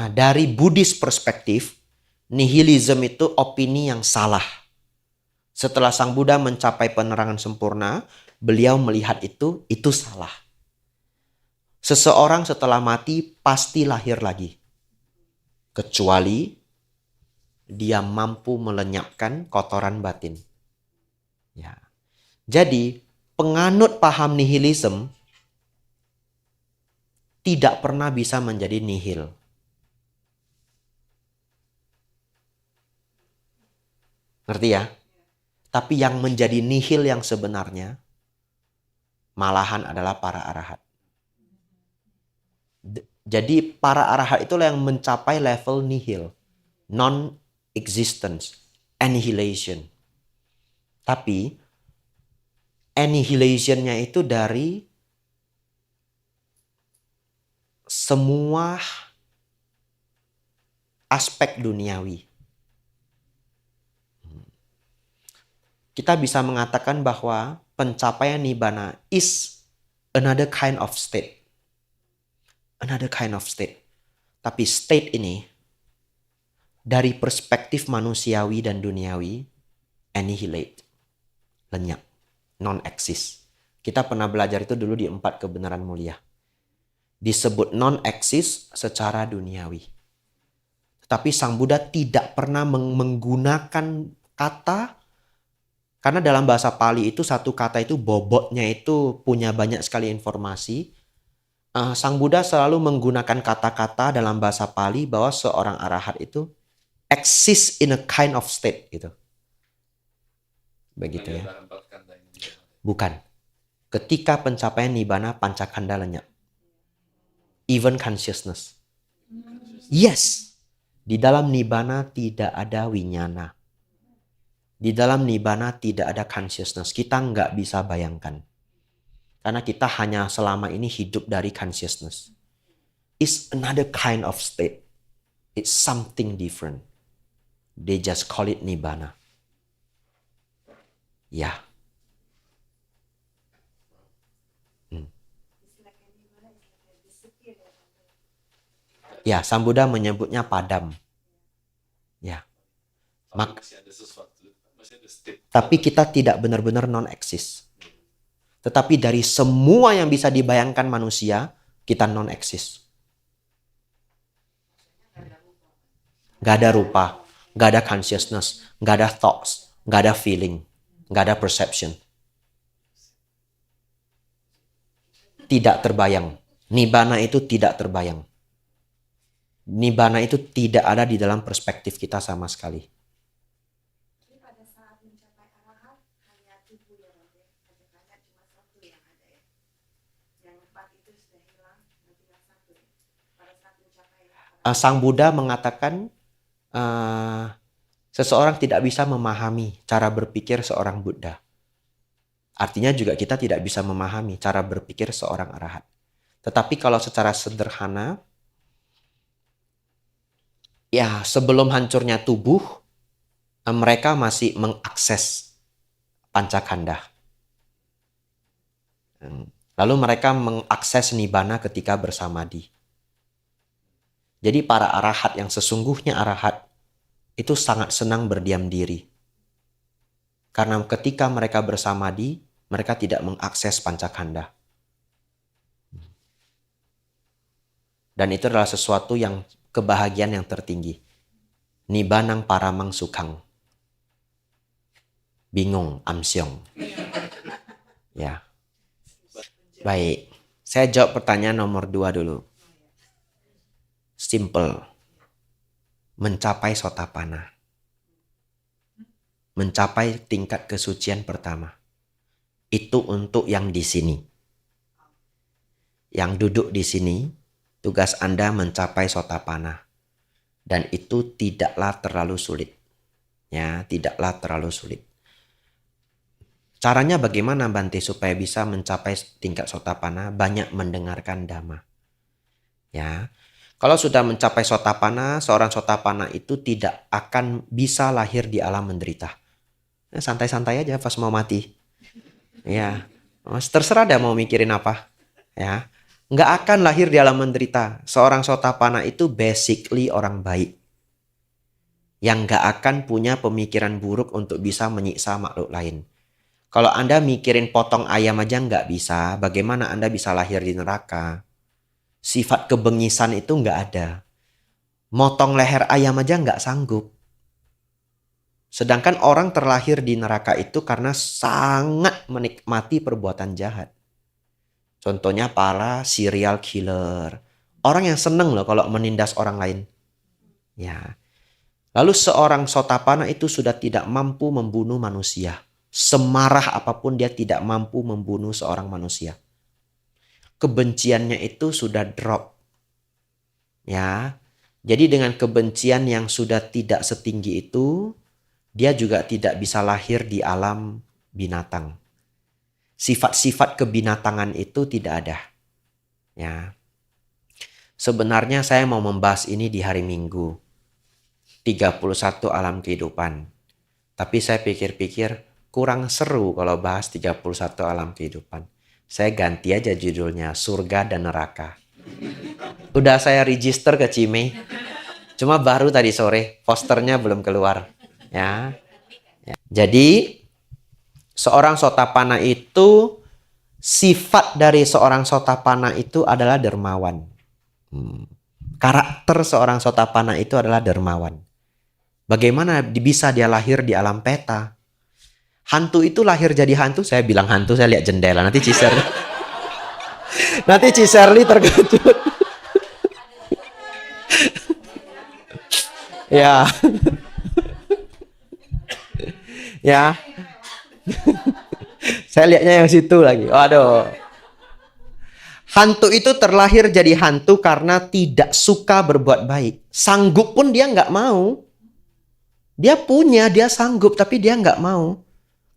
dari Buddhis perspektif, nihilism itu opini yang salah. Setelah Sang Buddha mencapai penerangan sempurna, beliau melihat itu salah. Seseorang setelah mati pasti lahir lagi. Kecuali dia mampu melenyapkan kotoran batin. Ya. Jadi, penganut paham nihilism tidak pernah bisa menjadi nihil. Ngerti ya? Tapi yang menjadi nihil yang sebenarnya malahan adalah para arahat. Jadi para arahat itulah yang mencapai level nihil, non-existence, annihilation. Tapi annihilationnya itu dari semua aspek duniawi. kita bisa mengatakan bahwa pencapaian nibbana is another kind of state. Another kind of state. Tapi state ini dari perspektif manusiawi dan duniawi annihilate, lenyap, non-eksis. Kita pernah belajar itu dulu di 4 kebenaran mulia. Disebut non-eksis secara duniawi. Tetapi Sang Buddha tidak pernah menggunakan kata, karena dalam bahasa Pali itu satu kata itu bobotnya itu punya banyak sekali informasi. Sang Buddha selalu menggunakan kata-kata dalam bahasa Pali bahwa seorang arahat itu exist in a kind of state gitu. Begitu ya. Bukan. Ketika pencapaian nibbana pancakanda lenyap. Even consciousness. Yes. Di dalam nibbana tidak ada winyana. Di dalam nibbana tidak ada consciousness. Kita nggak bisa bayangkan. Karena kita hanya selama ini hidup dari consciousness. It's another kind of state. It's something different. They just call it nibbana. Ya. Ya, Sang Buddha menyebutnya padam. Ya. Tapi kita tidak benar-benar non-eksis. Tetapi dari semua yang bisa dibayangkan manusia, kita non-eksis. Gak ada rupa, gak ada consciousness, gak ada thoughts, gak ada feeling, gak ada perception. Tidak terbayang. Nibbana itu tidak terbayang. Nibbana itu tidak ada di dalam perspektif kita sama sekali. Sang Buddha mengatakan seseorang tidak bisa memahami cara berpikir seorang Buddha. Artinya juga kita tidak bisa memahami cara berpikir seorang arahat. Tetapi kalau secara sederhana, ya sebelum hancurnya tubuh, mereka masih mengakses pancakanda. Lalu mereka mengakses nibbana ketika bersamadi. Jadi para arahat yang sesungguhnya arahat itu sangat senang berdiam diri. Karena ketika mereka bersamadi, mereka tidak mengakses pancakanda. Dan itu adalah sesuatu yang kebahagiaan yang tertinggi. Nibbanang paramang sukang. Bingung, amsyong. Ya. Baik, saya jawab pertanyaan nomor 2 dulu. Simple. Mencapai sotapanna. Mencapai tingkat kesucian pertama. Itu untuk yang di sini. Yang duduk di sini, tugas Anda mencapai sotapanna. Dan itu tidaklah terlalu sulit. Ya, tidaklah terlalu sulit. Caranya bagaimana Bante supaya bisa mencapai tingkat sotapanna? Banyak mendengarkan dhamma. Ya. Kalau sudah mencapai sotapanna, seorang sotapanna itu tidak akan bisa lahir di alam menderita. Santai-santai aja pas mau mati. Ya, terserah dah mau mikirin apa. Ya, nggak akan lahir di alam menderita. Seorang sotapanna itu basically orang baik. Yang nggak akan punya pemikiran buruk untuk bisa menyiksa makhluk lain. Kalau Anda mikirin potong ayam aja nggak bisa, bagaimana Anda bisa lahir di neraka? Sifat kebengisan itu nggak ada. Motong leher ayam aja nggak sanggup. Sedangkan orang terlahir di neraka itu karena sangat menikmati perbuatan jahat. Contohnya para serial killer. Orang yang seneng loh kalau menindas orang lain. Ya. Lalu seorang sotapanna itu sudah tidak mampu membunuh manusia. Semarah apapun dia tidak mampu membunuh seorang manusia. Kebenciannya itu sudah drop. Ya. Jadi dengan kebencian yang sudah tidak setinggi itu, dia juga tidak bisa lahir di alam binatang. Sifat-sifat kebinatangan itu tidak ada. Ya. Sebenarnya saya mau membahas ini di hari Minggu. 31 alam kehidupan. Tapi saya pikir-pikir, kurang seru kalau bahas 31 alam kehidupan. Saya ganti aja judulnya, Surga dan Neraka. Udah saya register ke Cime. Cuma baru tadi sore, posternya belum keluar. Ya. Jadi, seorang Sotapana itu, sifat dari seorang Sotapana itu adalah dermawan. Karakter seorang Sotapana itu adalah dermawan. Bagaimana bisa dia lahir di alam peta? Hantu itu lahir jadi hantu, saya bilang hantu, saya lihat jendela. Nanti Ciserli terkejut. Ya. Ya. Saya lihatnya yang situ lagi. Waduh. Hantu itu terlahir jadi hantu karena tidak suka berbuat baik. Sanggup pun dia nggak mau. Dia punya, dia sanggup, tapi dia nggak mau.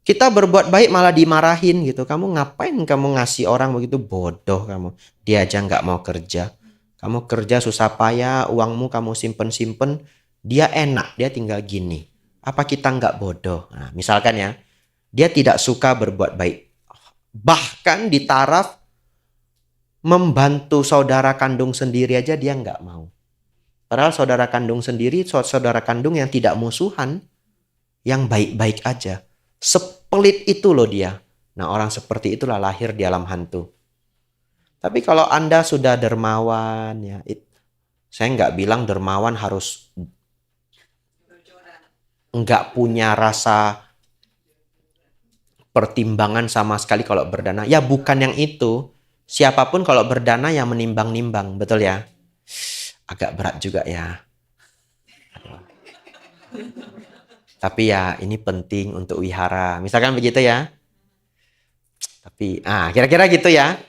Kita berbuat baik malah dimarahin gitu. Kamu ngapain kamu ngasih orang begitu, bodoh kamu. Dia aja nggak mau kerja. Kamu kerja susah payah, uangmu kamu simpen-simpen. Dia enak, dia tinggal gini. Apa kita nggak bodoh? Nah, misalkan ya, dia tidak suka berbuat baik. Bahkan di taraf membantu saudara kandung sendiri aja dia nggak mau. Padahal saudara kandung sendiri, saudara kandung yang tidak musuhan, yang baik-baik aja. Sepelit itu loh dia. Nah, orang seperti itulah lahir di alam hantu. Tapi kalau Anda sudah dermawan, ya, saya nggak bilang dermawan harus nggak punya rasa pertimbangan sama sekali kalau berdana. Ya bukan yang itu. Siapapun kalau berdana yang menimbang-nimbang, betul ya? Agak berat juga ya. Tapi ya ini penting untuk wihara. Misalkan begitu ya. Tapi kira-kira gitu ya.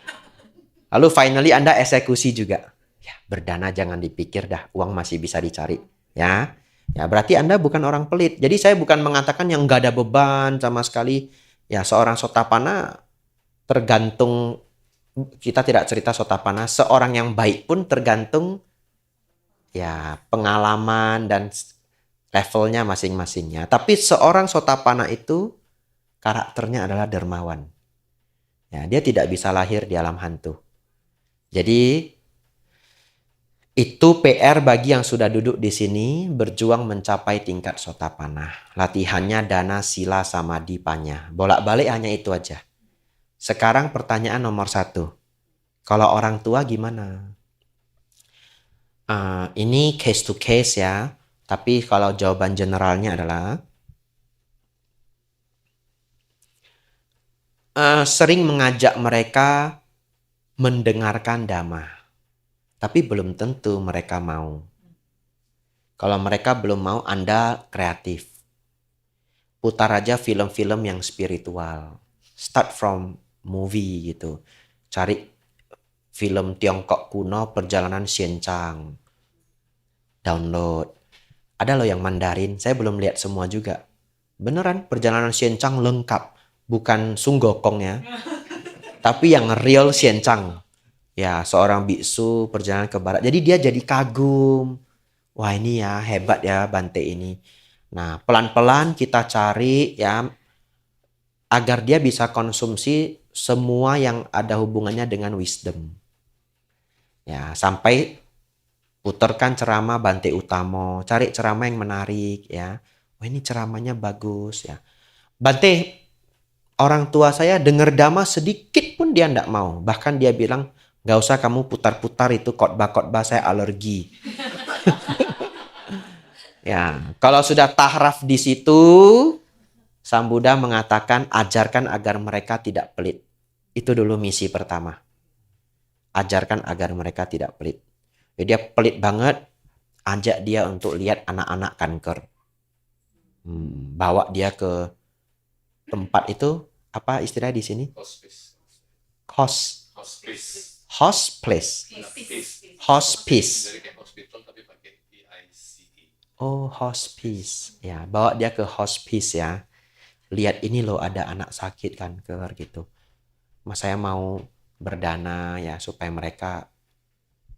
Lalu finally Anda eksekusi juga. Ya, berdana jangan dipikir dah, uang masih bisa dicari, ya. Ya, berarti Anda bukan orang pelit. Jadi saya bukan mengatakan yang nggak ada beban sama sekali. Ya, seorang Sotapana tergantung, kita tidak cerita Sotapana, seorang yang baik pun tergantung ya pengalaman dan levelnya masing-masingnya. Tapi seorang Sotapana itu karakternya adalah dermawan. Ya, dia tidak bisa lahir di alam hantu. Jadi itu PR bagi yang sudah duduk di sini, berjuang mencapai tingkat Sotapana. Latihannya dana, sila, samadhi, panya. Bolak-balik hanya itu aja. Sekarang pertanyaan nomor 1. Kalau orang tua gimana? Ini case to case ya. Tapi kalau jawaban generalnya adalah sering mengajak mereka mendengarkan dhamma. Tapi belum tentu mereka mau. Kalau mereka belum mau, Anda kreatif. Putar aja film-film yang spiritual. Start from movie gitu. Cari film Tiongkok kuno, perjalanan Xianchang. Download. Ada loh yang Mandarin, saya belum lihat semua juga. Beneran, perjalanan Xianchang lengkap. Bukan Sung Gokong ya. Tapi yang real Xianchang. Ya, seorang biksu perjalanan ke barat. Jadi dia jadi kagum. Wah, ini ya hebat ya Bante ini. Nah, pelan-pelan kita cari ya agar dia bisa konsumsi semua yang ada hubungannya dengan wisdom. Ya, sampai putarkan ceramah Bante Utamo, cari ceramah yang menarik ya. Wah, ini ceramahnya bagus ya. Bante, orang tua saya dengar dhamma sedikit pun dia enggak mau. Bahkan dia bilang, gak usah kamu putar-putar itu khotbah-khotbah, saya alergi. Ya, kalau sudah tahraf di situ, Sang Buddha mengatakan ajarkan agar mereka tidak pelit. Itu dulu misi pertama. Ajarkan agar mereka tidak pelit. Jadi dia pelit banget, ajak dia untuk lihat anak-anak kanker. Bawa dia ke tempat itu, apa istilah di sini? Hospice. Oh, hospice. Ya, bawa dia ke hospice ya. Lihat ini loh ada anak sakit kanker gitu. Mas saya mau berdana ya supaya mereka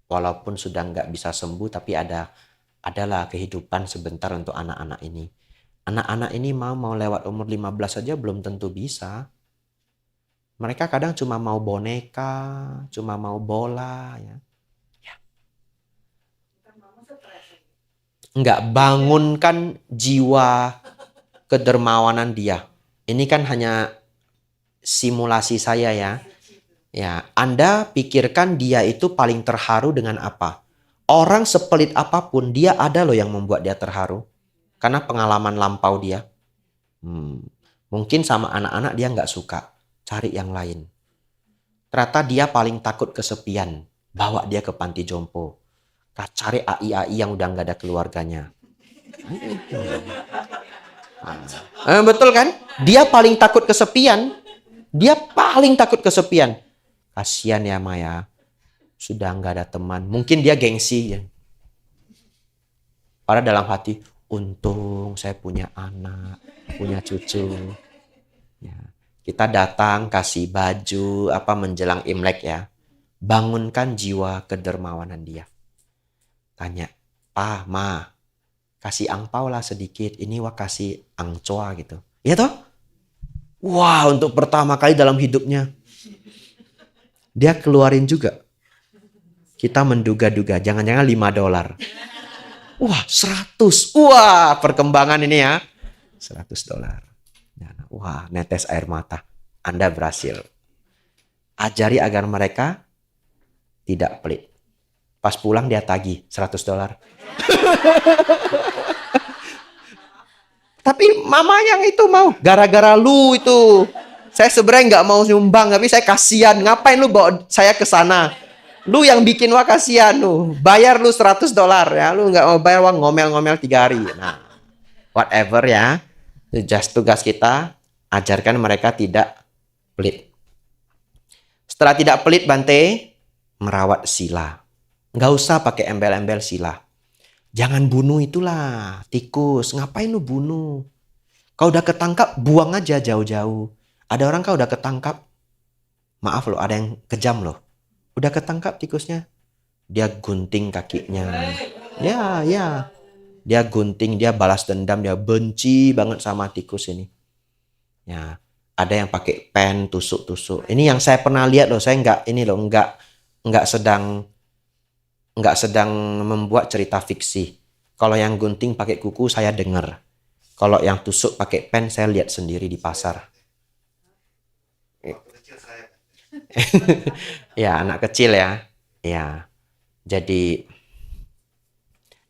walaupun sudah nggak bisa sembuh tapi adalah kehidupan sebentar untuk anak-anak ini. Anak-anak ini mau lewat umur 15 saja belum tentu bisa. Mereka kadang cuma mau boneka, cuma mau bola. Ya. Enggak, bangunkan jiwa kedermawanan dia. Ini kan hanya simulasi saya ya. Ya, Anda pikirkan dia itu paling terharu dengan apa? Orang sepelit apapun, dia ada loh yang membuat dia terharu. Karena pengalaman lampau dia. Mungkin sama anak-anak dia nggak suka. Cari yang lain. Ternyata dia paling takut kesepian. Bawa dia ke panti jompo. Cari AI-AI yang udah nggak ada keluarganya. Betul kan? Dia paling takut kesepian. Dia paling takut kesepian. Kasian ya Maya. Sudah nggak ada teman. Mungkin dia gengsi. Ya. Padahal dalam hati, untung saya punya anak, punya cucu. Ya. Kita datang kasih baju menjelang Imlek ya. Bangunkan jiwa kedermawanan dia. Tanya, "Pa, Ma, kasih angpau lah sedikit. Ini wah kasih angcoa gitu." Iya toh? Wah, untuk pertama kali dalam hidupnya. Dia keluarin juga. Kita menduga-duga, jangan-jangan $5. Wah, 100. Wah, perkembangan ini ya. $100. Wah, netes air mata. Anda berhasil. Ajari agar mereka tidak pelit. Pas pulang dia tagih $100. Tapi mama yang itu mau. Gara-gara lu itu. Saya sebenarnya nggak mau nyumbang, tapi saya kasihan. Ngapain lu bawa saya ke sana? Lu yang bikin wah kasihan lu. Bayar lu $100 ya. Lu nggak mau bayar wah ngomel-ngomel 3 hari. Nah, whatever ya. Just tugas kita, ajarkan mereka tidak pelit. Setelah tidak pelit Bante, merawat sila. Nggak usah pakai embel-embel sila. Jangan bunuh itulah, tikus. Ngapain lu bunuh? Kau udah ketangkap, buang aja jauh-jauh. Ada orang kau udah ketangkap. Maaf loh, ada yang kejam loh. Udah ketangkap tikusnya. Dia gunting kakinya. Ya. Dia gunting, dia balas dendam, dia benci banget sama tikus ini. Ya, ada yang pakai pen tusuk-tusuk. Ini yang saya pernah lihat loh. Saya nggak sedang membuat cerita fiksi. Kalau yang gunting pakai kuku saya dengar. Kalau yang tusuk pakai pen saya lihat sendiri di pasar. Ya, anak kecil ya. Ya. Jadi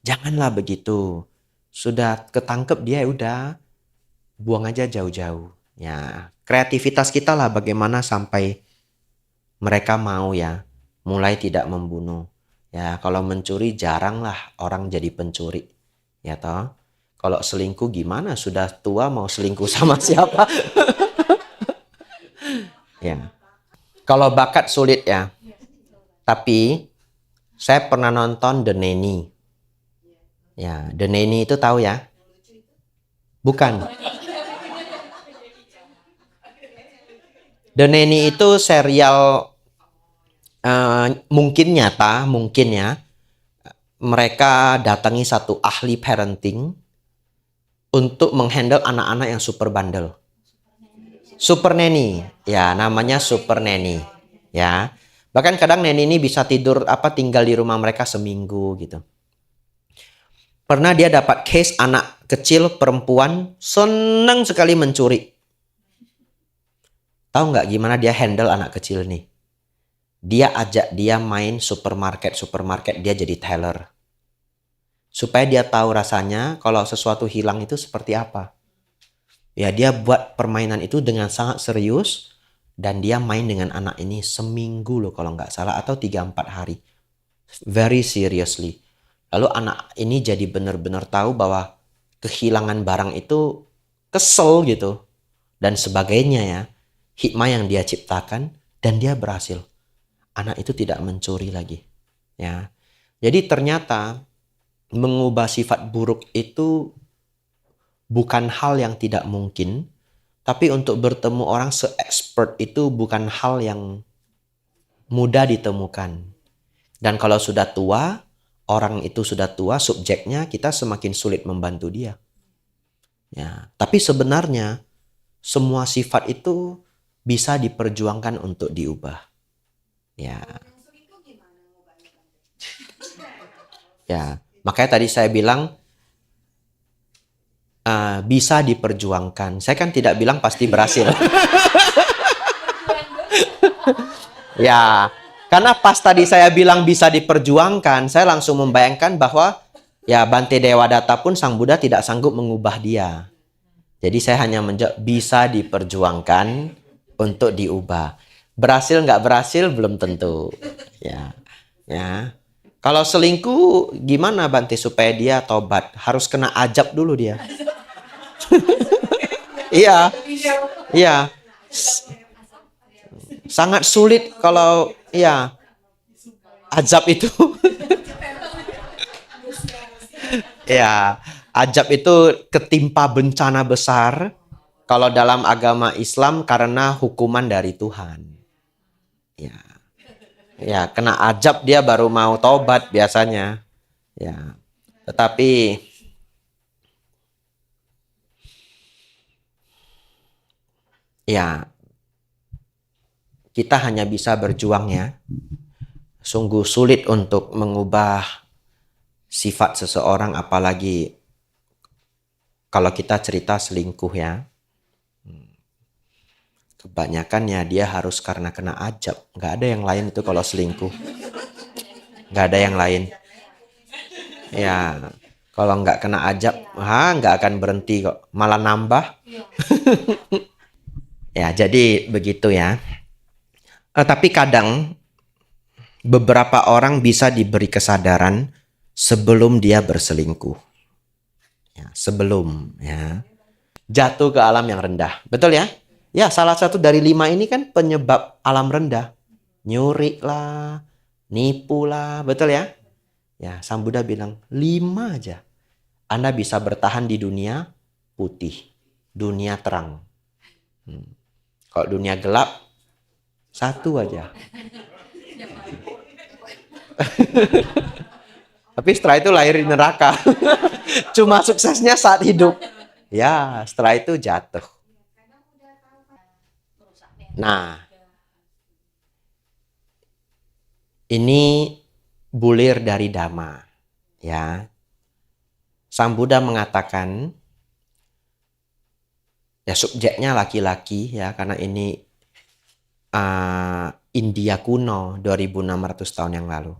janganlah begitu. Sudah ketangkep dia udah buang aja jauh-jauh. Ya, kreativitas kita lah bagaimana sampai mereka mau ya mulai tidak membunuh. Ya, kalau mencuri jarang lah orang jadi pencuri. Ya toh. Kalau selingkuh gimana? Sudah tua mau selingkuh sama siapa? Ya. Kalau bakat sulit ya. Tapi saya pernah nonton The Nanny. Ya, The Nanny itu tahu ya? Bukan. The Nanny itu serial mungkin nyata, mungkin ya. Mereka datangi satu ahli parenting untuk menghandle anak-anak yang super bandel. Super Nanny, ya namanya Super Nanny, ya. Bahkan kadang Nanny ini bisa tinggal di rumah mereka seminggu gitu. Pernah dia dapat case anak kecil perempuan senang sekali mencuri. Tahu nggak gimana dia handle anak kecil nih? Dia ajak dia main supermarket dia jadi teller. Supaya dia tahu rasanya kalau sesuatu hilang itu seperti apa. Ya dia buat permainan itu dengan sangat serius dan dia main dengan anak ini seminggu loh kalau nggak salah atau 3-4 hari. Very seriously. Lalu anak ini jadi benar-benar tahu bahwa kehilangan barang itu kesel gitu dan sebagainya ya. Hikmah yang dia ciptakan dan dia berhasil. Anak itu tidak mencuri lagi. Ya. Jadi ternyata mengubah sifat buruk itu bukan hal yang tidak mungkin, tapi untuk bertemu orang se-expert itu bukan hal yang mudah ditemukan. Dan kalau sudah tua, orang itu sudah tua, subjeknya kita semakin sulit membantu dia. Ya, tapi sebenarnya semua sifat itu bisa diperjuangkan untuk diubah. Ya. Ya, makanya tadi saya bilang bisa diperjuangkan. Saya kan tidak bilang pasti berhasil. Ya, karena pas tadi saya bilang bisa diperjuangkan, saya langsung membayangkan bahwa ya Bante Dewa Data pun Sang Buddha tidak sanggup mengubah dia. Jadi saya hanya menjawab bisa diperjuangkan untuk diubah. Berhasil nggak berhasil belum tentu. Ya, ya. Kalau selingkuh gimana Bante supaya dia tobat? Harus kena ajab dulu dia. Iya, iya. Sangat sulit kalau ya azab itu. Ya, ajab itu ketimpa bencana besar. Kalau dalam agama Islam karena hukuman dari Tuhan. Ya, ya kena ajab dia baru mau tobat biasanya. Ya, tetapi ya kita hanya bisa berjuang ya. Sungguh sulit untuk mengubah sifat seseorang apalagi kalau kita cerita selingkuh ya. Kebanyakan ya dia harus karena kena ajab. Nggak ada yang lain itu kalau selingkuh. Nggak ada yang lain. Ya, kalau nggak kena ajab, nggak akan berhenti kok. Malah nambah. Ya, jadi begitu ya. Tapi kadang beberapa orang bisa diberi kesadaran sebelum dia berselingkuh. Ya, sebelum ya. Jatuh ke alam yang rendah. Betul ya? Ya, salah satu dari 5 ini kan penyebab alam rendah. Nyuri lah, nipu lah, betul ya? Ya, Sang Buddha bilang 5 aja. Anda bisa bertahan di dunia putih, dunia terang. Kalau dunia gelap, 1 aja. Tapi setelah itu lahir di neraka. Cuma suksesnya saat hidup. Ya, setelah itu jatuh. Nah, ini bulir dari Dhamma. Ya, Sang Buddha mengatakan, ya subjeknya laki-laki ya, karena ini India kuno 2600 tahun yang lalu.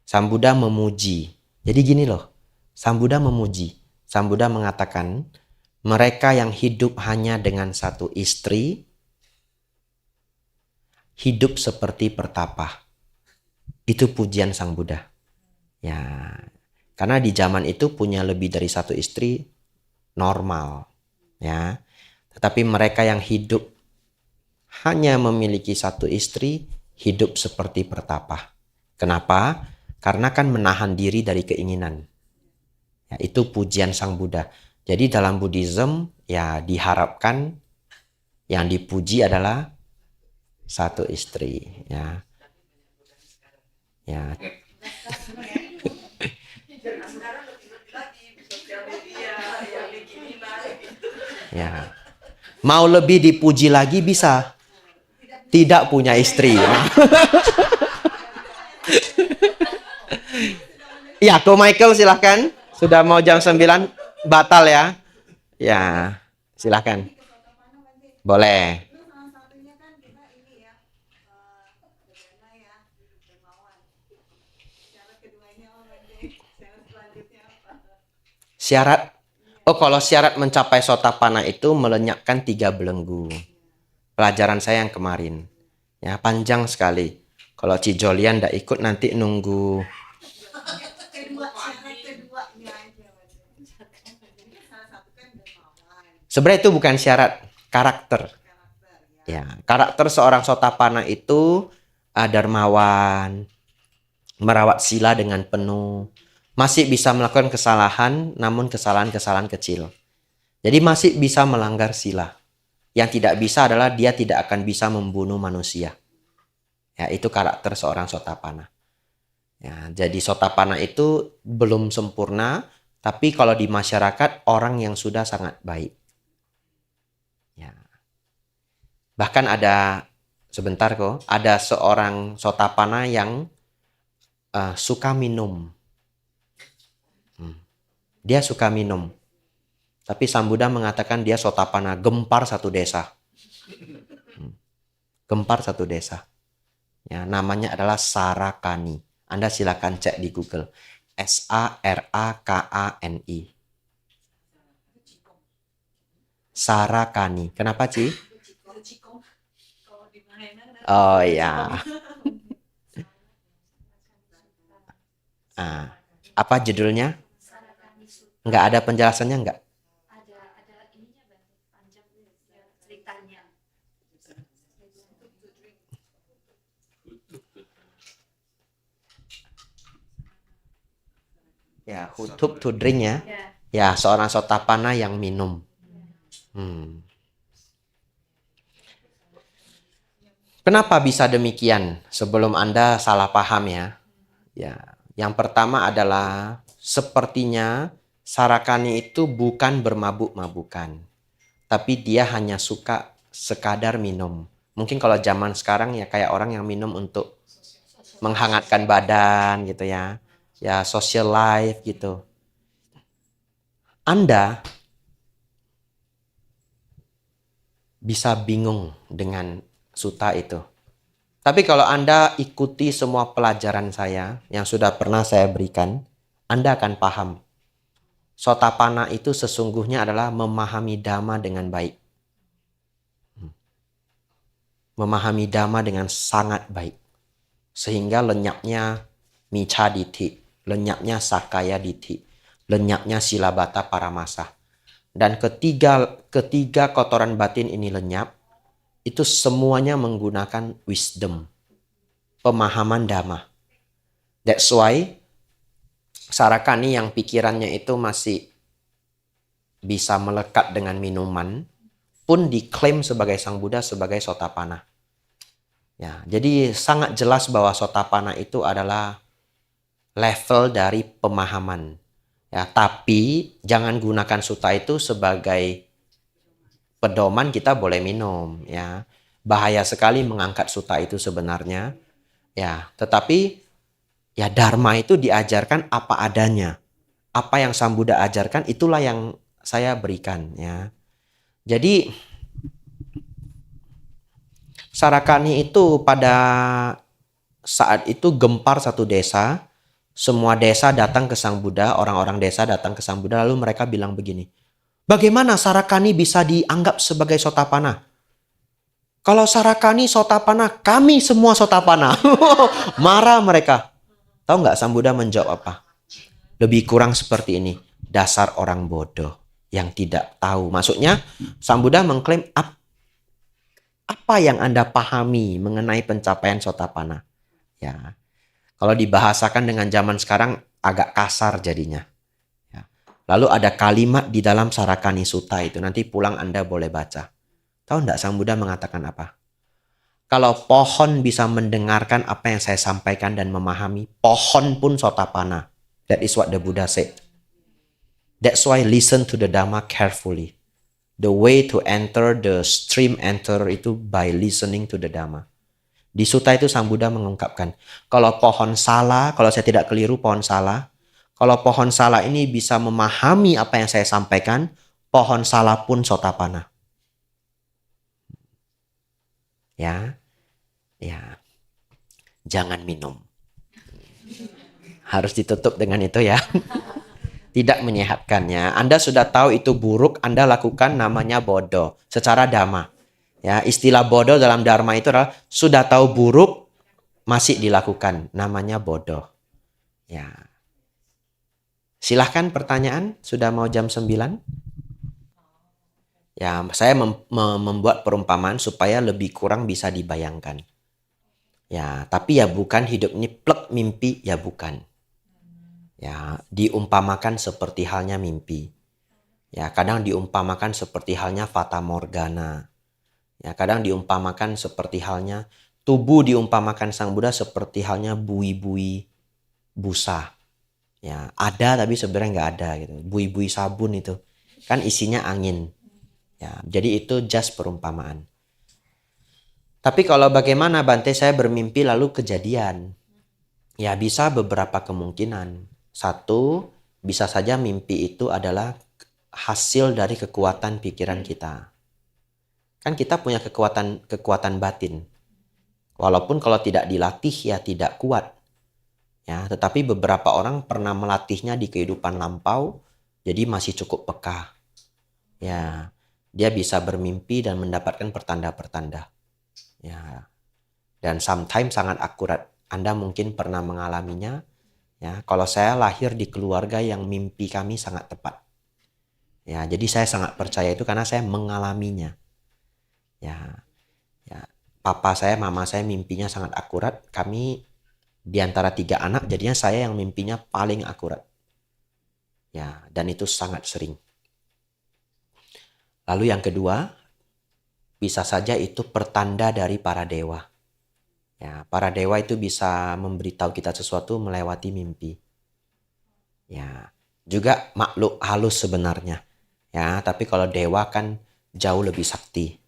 Sang Buddha memuji. Jadi gini loh, Sang Buddha memuji. Sang Buddha mengatakan, mereka yang hidup hanya dengan 1 istri, hidup seperti pertapa. Itu pujian Sang Buddha. Ya, karena di zaman itu punya lebih dari 1 istri normal. Ya, tetapi mereka yang hidup hanya memiliki 1 istri, hidup seperti pertapa. Kenapa? Karena kan menahan diri dari keinginan. Ya, itu pujian Sang Buddha. Jadi dalam Buddhism ya diharapkan yang dipuji adalah 1 istri. Ya, ya. Ya. Mau lebih dipuji lagi bisa. Tidak punya istri. Ya, Ko Michael silahkan. Sudah mau jam 9, batal ya. Ya, silahkan. Boleh. Syarat. Oh, kalau syarat mencapai Sotapanna itu melenyapkan 3 belenggu. Pelajaran saya yang kemarin. Ya, panjang sekali. Kalau Cijolian nggak ikut nanti nunggu. Sebenarnya itu bukan syarat, karakter. Ya, karakter seorang Sotapanna itu dermawan, merawat sila dengan penuh, masih bisa melakukan kesalahan, namun kesalahan-kesalahan kecil. Jadi masih bisa melanggar sila. Yang tidak bisa adalah dia tidak akan bisa membunuh manusia. Ya, itu karakter seorang Sotapanna. Ya, jadi Sotapanna itu belum sempurna, Tapi kalau di masyarakat orang yang sudah sangat baik. Ya. Bahkan ada sebentar kok, ada seorang Sotapana yang suka minum. Dia suka minum. Tapi Sang Buddha mengatakan dia Sotapana, gempar satu desa. Gempar satu desa. Ya, namanya adalah Sarakani. Anda silakan cek di Google. Sarakani. Sarakani. Kenapa, Ci? Oh ya. Apa judulnya? Nggak ada penjelasannya nggak? Ada ininya panjang ceritanya. Ya, who took to drink ya. Ya, seorang Sotapana yang minum. Kenapa bisa demikian? Sebelum Anda salah paham ya. Ya, yang pertama adalah sepertinya Sarakani itu bukan bermabuk-mabukan. Tapi dia hanya suka sekadar minum. Mungkin kalau zaman sekarang ya kayak orang yang minum untuk menghangatkan badan gitu ya. Ya, social life gitu. Anda bisa bingung dengan suta itu. Tapi kalau Anda ikuti semua pelajaran saya yang sudah pernah saya berikan, Anda akan paham. Sotapana itu sesungguhnya adalah memahami Dhamma dengan baik. Memahami Dhamma dengan sangat baik. Sehingga lenyapnya Micca Ditti, lenyapnya Sakaya Ditti, lenyapnya Silabata Paramasa. Dan ketiga kotoran batin ini lenyap, itu semuanya menggunakan wisdom, pemahaman Dhamma. That's why Sarakani yang pikirannya itu masih bisa melekat dengan minuman, pun diklaim sebagai Sang Buddha sebagai Sotapana. Ya, jadi sangat jelas bahwa Sotapana itu adalah level dari pemahaman. Ya, tapi jangan gunakan suta itu sebagai pedoman kita boleh minum. Ya, bahaya sekali mengangkat suta itu sebenarnya. Ya, tetapi ya Dharma itu diajarkan apa adanya. Apa yang Sang Buddha ajarkan itulah yang saya berikan. Ya, jadi Sarakani itu pada saat itu gempar satu desa. Semua desa datang ke Sang Buddha, orang-orang desa datang ke Sang Buddha, lalu mereka bilang begini, bagaimana Sarakani bisa dianggap sebagai Sotapana? Kalau Sarakani Sotapana, kami semua Sotapana. Marah mereka. Tahu nggak Sang Buddha menjawab apa? Lebih kurang seperti ini, dasar orang bodoh yang tidak tahu. Maksudnya Sang Buddha mengklaim apa yang Anda pahami mengenai pencapaian Sotapana. Ya, kalau dibahasakan dengan zaman sekarang agak kasar jadinya. Ya. Lalu ada kalimat di dalam Sarakani Sutta itu. Nanti pulang Anda boleh baca. Tahu enggak Sang Buddha mengatakan apa? Kalau pohon bisa mendengarkan apa yang saya sampaikan dan memahami, pohon pun Sotapana. That is what the Buddha said. That's why listen to the Dhamma carefully. The way to enter the stream enter itu by listening to the Dhamma. Di Sutta itu Sang Buddha mengungkapkan, kalau pohon salah, kalau saya tidak keliru pohon salah, kalau pohon salah ini bisa memahami apa yang saya sampaikan, pohon salah pun Sotapana. Ya, jangan minum. Harus ditutup dengan itu ya. Tidak menyehatkannya. Anda sudah tahu itu buruk, Anda lakukan namanya bodoh secara Dhamma. Ya, istilah bodoh dalam Dharma itu adalah sudah tahu buruk masih dilakukan, namanya bodoh. Ya. Silahkan pertanyaan, sudah mau jam 9? Ya, saya membuat perumpamaan supaya lebih kurang bisa dibayangkan. Ya, tapi ya bukan hidup ini plek mimpi, ya bukan. Ya, diumpamakan seperti halnya mimpi. Ya, kadang diumpamakan seperti halnya fata morgana. Ya, kadang diumpamakan seperti halnya tubuh diumpamakan Sang Buddha seperti halnya bui-bui busa. Ya, ada tapi sebenarnya nggak ada gitu. Bui-bui sabun itu kan isinya angin. Ya, jadi itu just perumpamaan. Tapi kalau bagaimana Bante saya bermimpi lalu kejadian? Ya bisa beberapa kemungkinan. Satu, bisa saja mimpi itu adalah hasil dari kekuatan pikiran kita. Kan kita punya kekuatan batin. Walaupun kalau tidak dilatih ya tidak kuat. Ya, tetapi beberapa orang pernah melatihnya di kehidupan lampau, jadi masih cukup peka. Ya, dia bisa bermimpi dan mendapatkan pertanda-pertanda. Ya, dan sometimes sangat akurat. Anda mungkin pernah mengalaminya. Ya, kalau saya lahir di keluarga yang mimpi kami sangat tepat. Ya, jadi saya sangat percaya itu karena saya mengalaminya. Ya, ya, papa saya, mama saya mimpinya sangat akurat. Kami di antara 3 anak, jadinya saya yang mimpinya paling akurat. Ya, dan itu sangat sering. Lalu yang kedua, bisa saja itu pertanda dari para dewa. Ya, para dewa itu bisa memberitahu kita sesuatu melewati mimpi. Ya, juga makhluk halus sebenarnya. Ya, tapi kalau dewa kan jauh lebih sakti.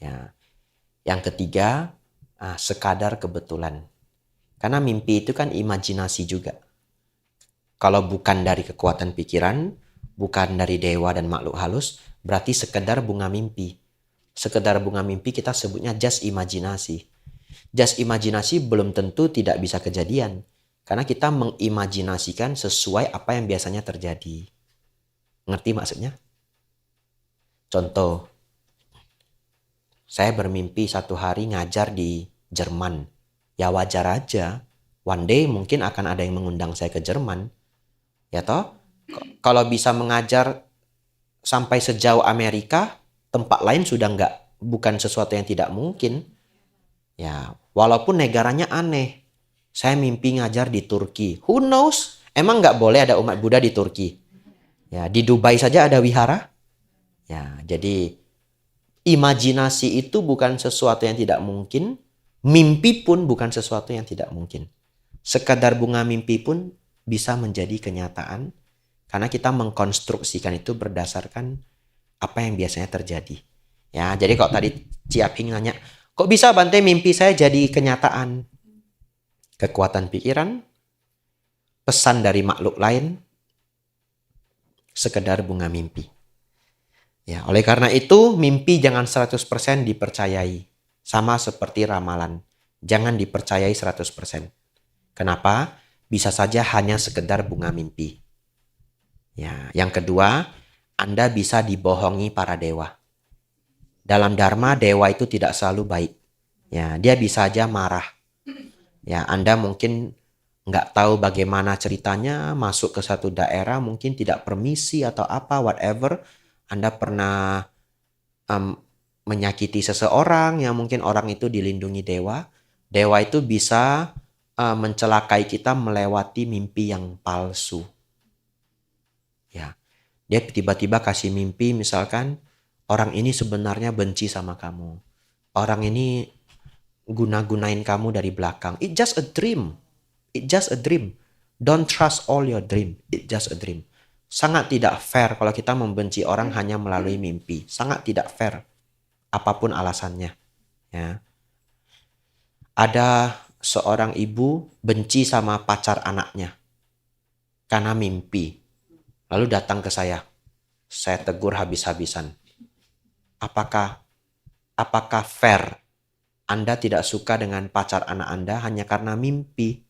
Ya. Yang ketiga, sekadar kebetulan. Karena mimpi itu kan imajinasi juga. Kalau bukan dari kekuatan pikiran, bukan dari dewa dan makhluk halus, berarti sekedar bunga mimpi. Sekedar bunga mimpi kita sebutnya just imajinasi. Just imajinasi belum tentu tidak bisa kejadian. Karena kita mengimajinasikan sesuai apa yang biasanya terjadi. Ngerti maksudnya? Contoh, saya bermimpi satu hari ngajar di Jerman. Ya wajar aja. One day mungkin akan ada yang mengundang saya ke Jerman. Ya toh? Kalau bisa mengajar sampai sejauh Amerika, tempat lain sudah bukan sesuatu yang tidak mungkin. Ya, walaupun negaranya aneh. Saya mimpi ngajar di Turki. Who knows? Emang nggak boleh ada umat Buddha di Turki? Ya, di Dubai saja ada wihara. Ya, jadi imajinasi itu bukan sesuatu yang tidak mungkin. Mimpi pun bukan sesuatu yang tidak mungkin. Sekadar bunga mimpi pun bisa menjadi kenyataan karena kita mengkonstruksikan itu berdasarkan apa yang biasanya terjadi. Ya, jadi kalau tadi Ciaping nanya, kok bisa Bante mimpi saya jadi kenyataan? Kekuatan pikiran, pesan dari makhluk lain, sekedar bunga mimpi. Ya, oleh karena itu mimpi jangan 100% dipercayai. Sama seperti ramalan. Jangan dipercayai 100%. Kenapa? Bisa saja hanya sekedar bunga mimpi. Ya, yang kedua, Anda bisa dibohongi para dewa. Dalam dharma, dewa itu tidak selalu baik. Ya, dia bisa aja marah. Ya, Anda mungkin nggak tahu bagaimana ceritanya, masuk ke satu daerah, mungkin tidak permisi atau apa, whatever. Anda pernah menyakiti seseorang yang mungkin orang itu dilindungi dewa. Dewa itu bisa mencelakai kita melewati mimpi yang palsu. Ya, dia tiba-tiba kasih mimpi misalkan orang ini sebenarnya benci sama kamu. Orang ini guna-gunain kamu dari belakang. It just a dream. It just a dream. Don't trust all your dream. It just a dream. Sangat tidak fair kalau kita membenci orang hanya melalui mimpi. Sangat tidak fair. Apapun alasannya. Ya. Ada seorang ibu benci sama pacar anaknya. Karena mimpi. Lalu datang ke saya. Saya tegur habis-habisan. Apakah fair Anda tidak suka dengan pacar anak Anda hanya karena mimpi?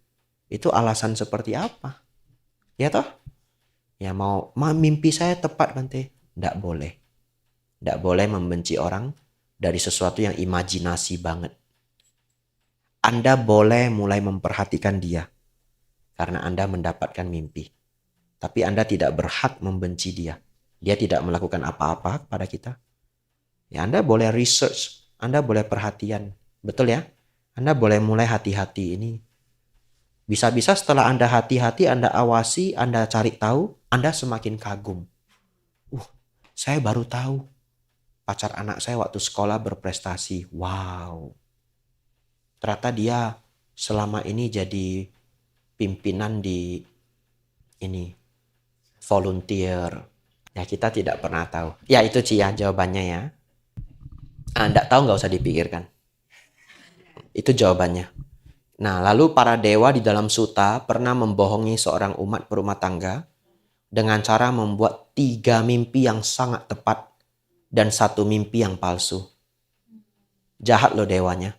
Itu alasan seperti apa? Ya toh? Ya mau mimpi saya tepat Bante. Tidak boleh. Tidak boleh membenci orang dari sesuatu yang imajinasi banget. Anda boleh mulai memperhatikan dia. Karena Anda mendapatkan mimpi. Tapi Anda tidak berhak membenci dia. Dia tidak melakukan apa-apa kepada kita. Ya Anda boleh research. Anda boleh perhatian. Betul ya? Anda boleh mulai hati-hati ini. Bisa-bisa setelah Anda hati-hati, Anda awasi, Anda cari tahu, Anda semakin kagum. Saya baru tahu pacar anak saya waktu sekolah berprestasi. Wow. Ternyata dia selama ini jadi pimpinan di ini volunteer. Ya kita tidak pernah tahu. Ya itu Cia jawabannya ya. Nggak tahu nggak usah dipikirkan. Itu jawabannya. Nah lalu para dewa di dalam suta pernah membohongi seorang umat berumah tangga dengan cara membuat 3 mimpi yang sangat tepat dan 1 mimpi yang palsu. Jahat loh dewanya.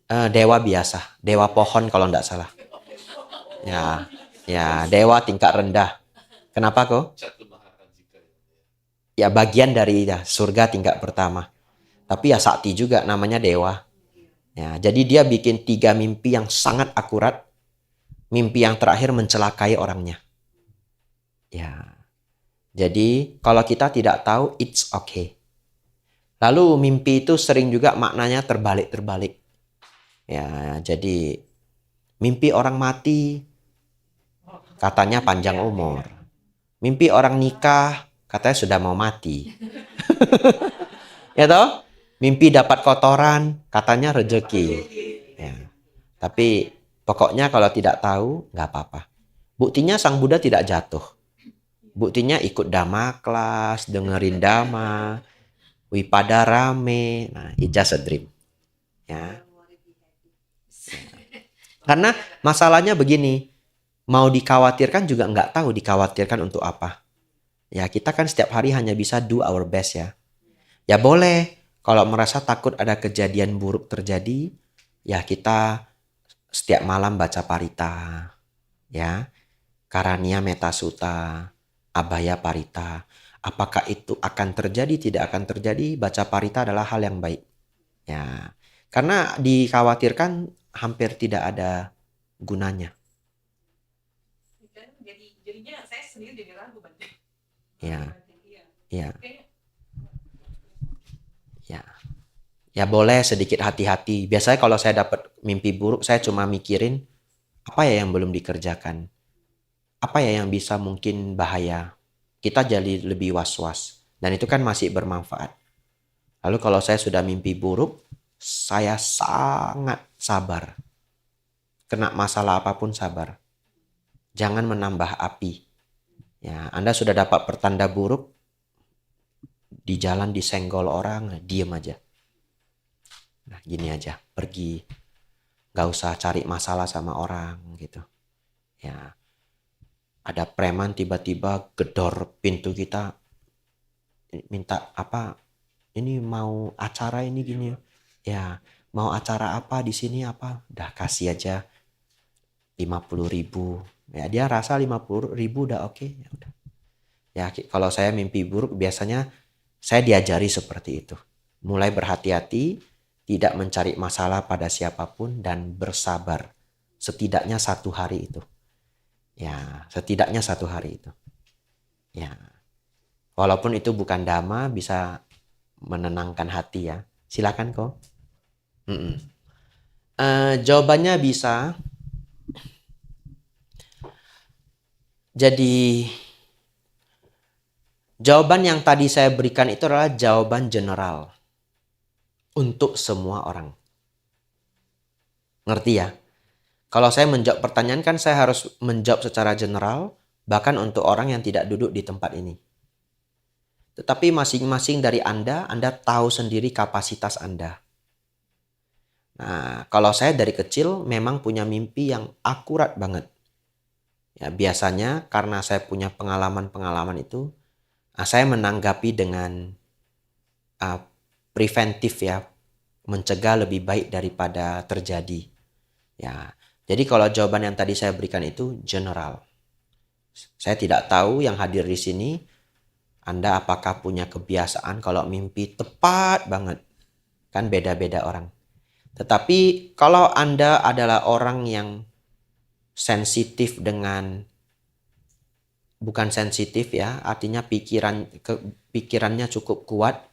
Dewa biasa, dewa pohon kalau nggak salah. Ya, dewa tingkat rendah. Kenapa kok? Ya bagian dari surga tingkat pertama. Tapi ya sakti juga namanya dewa. Ya, jadi dia bikin 3 mimpi yang sangat akurat. Mimpi yang terakhir mencelakai orangnya. Ya. Jadi kalau kita tidak tahu, it's okay. Lalu mimpi itu sering juga maknanya terbalik-terbalik. Ya, jadi mimpi orang mati katanya panjang umur. Mimpi orang nikah katanya sudah mau mati. Ya toh? Mimpi dapat kotoran katanya rezeki. Ya. Tapi pokoknya kalau tidak tahu nggak apa-apa. Buktinya Sang Buddha tidak jatuh. Buktinya ikut Dhamma kelas, dengerin Dhamma, Wipada rame. Nah, it's just a dream. Ya. Karena masalahnya begini, mau dikhawatirkan juga nggak tahu dikhawatirkan untuk apa. Ya kita kan setiap hari hanya bisa do our best ya. Ya boleh, kalau merasa takut ada kejadian buruk terjadi, ya kita setiap malam baca parita. Ya, Karania Metta Sutta, Abhaya Parita. Apakah itu akan terjadi, tidak akan terjadi, baca parita adalah hal yang baik. Ya, karena dikhawatirkan hampir tidak ada gunanya. Jadinya saya sendiri jadi ragu Bante. Ya. Ya. Ya. Ya boleh sedikit hati-hati. Biasanya kalau saya dapat mimpi buruk, saya cuma mikirin apa ya yang belum dikerjakan. Apa ya yang bisa mungkin bahaya. Kita jadi lebih was-was. Dan itu kan masih bermanfaat. Lalu kalau saya sudah mimpi buruk, saya sangat sabar. Kena masalah apapun sabar. Jangan menambah api. Ya, Anda sudah dapat pertanda buruk, di jalan disenggol orang, diem aja. Nah, gini aja, pergi. Gak usah cari masalah sama orang gitu. Ya, ada preman tiba-tiba gedor pintu kita, minta apa? Ini mau acara ini gini. Ya, mau acara apa di sini apa? Udah kasih aja 50.000. Ya, dia rasa 50.000 udah oke. Ya udah. Ya, kalau saya mimpi buruk biasanya saya diajari seperti itu. Mulai berhati-hati, tidak mencari masalah pada siapapun dan bersabar. Setidaknya 1 hari itu. Ya, setidaknya 1 hari itu. Ya. Walaupun itu bukan dhamma, bisa menenangkan hati ya. Silakan kok. Jawabannya bisa. Jadi jawaban yang tadi saya berikan itu adalah jawaban general untuk semua orang. Ngerti ya? Kalau saya menjawab pertanyaan kan saya harus menjawab secara general, bahkan untuk orang yang tidak duduk di tempat ini. Tetapi masing-masing dari Anda tahu sendiri kapasitas Anda. Nah, kalau saya dari kecil memang punya mimpi yang akurat banget. Ya, biasanya karena saya punya pengalaman-pengalaman itu, saya menanggapi dengan preventif ya, mencegah lebih baik daripada terjadi. Ya, jadi kalau jawaban yang tadi saya berikan itu general. Saya tidak tahu yang hadir di sini, Anda apakah punya kebiasaan kalau mimpi tepat banget. Kan beda-beda orang. Tetapi kalau Anda adalah orang yang sensitif dengan, bukan sensitif ya, artinya pikirannya cukup kuat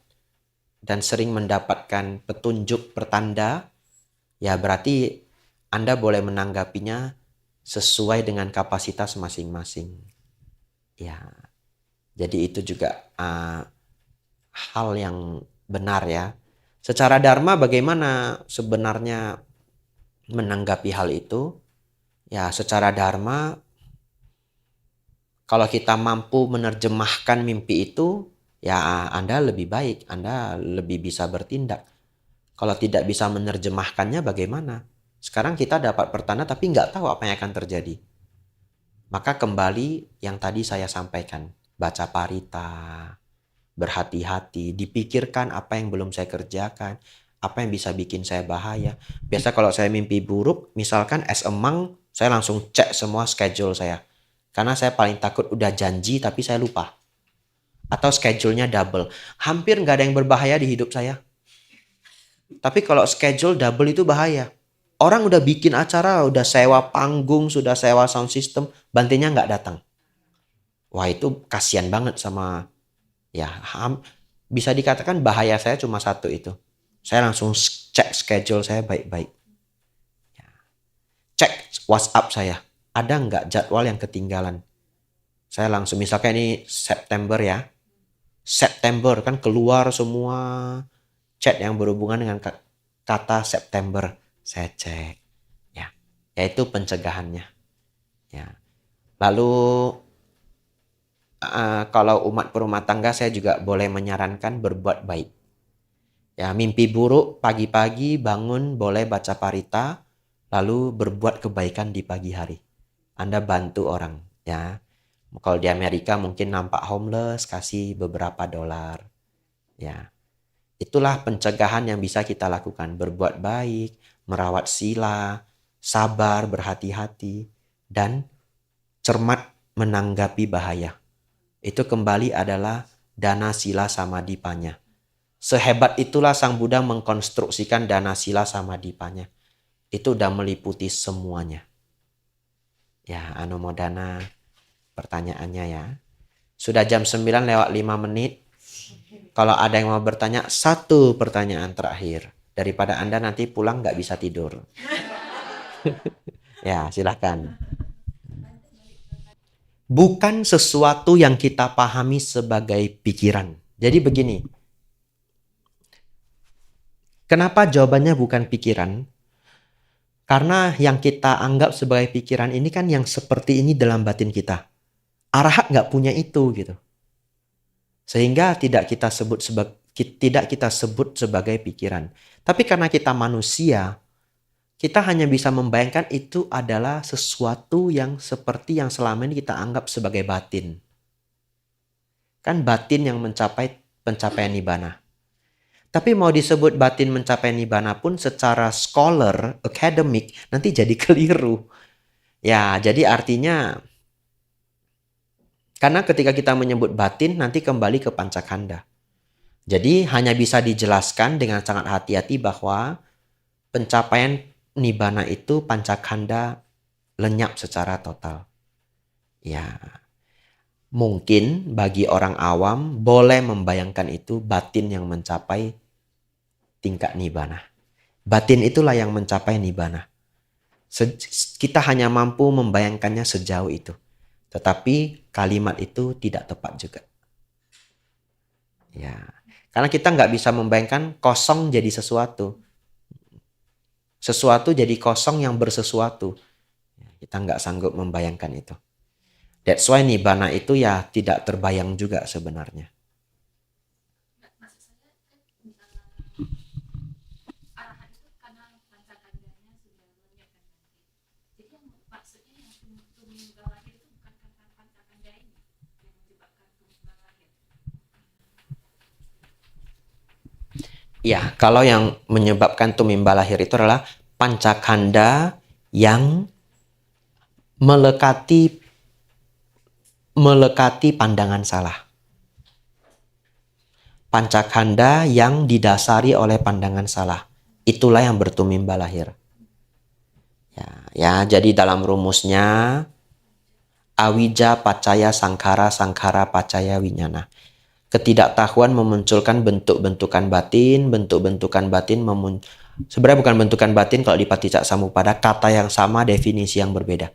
dan sering mendapatkan petunjuk pertanda, ya berarti Anda boleh menanggapinya sesuai dengan kapasitas masing-masing. Ya, jadi itu juga hal yang benar ya. Secara dharma bagaimana sebenarnya menanggapi hal itu? Ya, secara dharma Kalau kita mampu menerjemahkan mimpi itu, ya Anda lebih baik, Anda lebih bisa bertindak. Kalau tidak bisa menerjemahkannya bagaimana? Sekarang kita dapat pertanda tapi nggak tahu apa yang akan terjadi. Maka kembali yang tadi saya sampaikan, baca parita, berhati-hati, dipikirkan apa yang belum saya kerjakan, apa yang bisa bikin saya bahaya. Biasa kalau saya mimpi buruk, misalkan as a monk, saya langsung cek semua schedule saya. Karena saya paling takut udah janji tapi saya lupa. Atau schedule-nya double. Hampir nggak ada yang berbahaya di hidup saya. Tapi kalau schedule double itu bahaya. Orang udah bikin acara, udah sewa panggung, sudah sewa sound system, bantinya nggak datang. Wah itu kasihan banget sama, ya bisa dikatakan bahaya saya cuma satu itu. Saya langsung cek schedule saya baik-baik. Cek WhatsApp saya, ada nggak jadwal yang ketinggalan. Saya langsung, misalkan ini September ya. September kan keluar semua chat yang berhubungan dengan kata September. Saya cek. Ya, yaitu pencegahannya. Ya. Lalu kalau umat berumah tangga saya juga boleh menyarankan berbuat baik. Ya, mimpi buruk pagi-pagi bangun boleh baca parita, lalu berbuat kebaikan di pagi hari. Anda bantu orang, ya. Kalau di Amerika mungkin nampak homeless, kasih beberapa dolar. Ya. Itulah pencegahan yang bisa kita lakukan. Berbuat baik, merawat sila, sabar, berhati-hati, dan cermat menanggapi bahaya. Itu kembali adalah dana sila samadipanya. Sehebat itulah Sang Buddha mengkonstruksikan dana sila samadipanya. Itu udah meliputi semuanya. Ya, anumodana pertanyaannya ya. Sudah jam 9 lewat 5 menit. Kalau ada yang mau bertanya, satu pertanyaan terakhir. Daripada Anda nanti pulang nggak bisa tidur. Ya, silakan. Bukan sesuatu yang kita pahami sebagai pikiran. Jadi begini. Kenapa jawabannya bukan pikiran? Karena yang kita anggap sebagai pikiran ini kan yang seperti ini dalam batin kita. Arahat nggak punya itu gitu. Sehingga tidak kita sebut sebagai pikiran. Tapi karena kita manusia, kita hanya bisa membayangkan itu adalah sesuatu yang seperti yang selama ini kita anggap sebagai batin. Kan batin yang mencapai pencapaian nibbana. Tapi mau disebut batin mencapai nibbana pun secara scholar, academic, nanti jadi keliru. Ya, jadi artinya karena ketika kita menyebut batin nanti kembali ke pancakanda. Jadi hanya bisa dijelaskan dengan sangat hati-hati bahwa pencapaian nibbana itu pancakanda lenyap secara total. Ya, mungkin bagi orang awam boleh membayangkan itu batin yang mencapai tingkat nibbana. Batin itulah yang mencapai nibbana. Kita hanya mampu membayangkannya sejauh itu. Tetapi kalimat itu tidak tepat juga. Ya, karena kita nggak bisa membayangkan kosong jadi sesuatu. Sesuatu jadi kosong yang bersesuatu. Kita nggak sanggup membayangkan itu. That's why nibbana itu ya tidak terbayang juga sebenarnya. Maksud saya arahan itu karena pancakandanya sudah lenyap kan nanti. Jadi yang maksudnya yang tunggal lahir itu bukan karena pancakanda ini yang menyebabkan tunggal lahir. Ya, kalau yang menyebabkan tumimba lahir itu adalah pancakanda yang melekati pandangan salah. Pancakanda yang didasari oleh pandangan salah. Itulah yang bertumimba lahir. Ya, jadi dalam rumusnya awija pacaya sangkara, sangkara pacaya winyana. Ketidaktahuan memunculkan bentuk-bentukan batin, bentuk-bentukan batin sebenarnya bukan bentukan batin kalau di Paticca Samuppada, kata yang sama, definisi yang berbeda.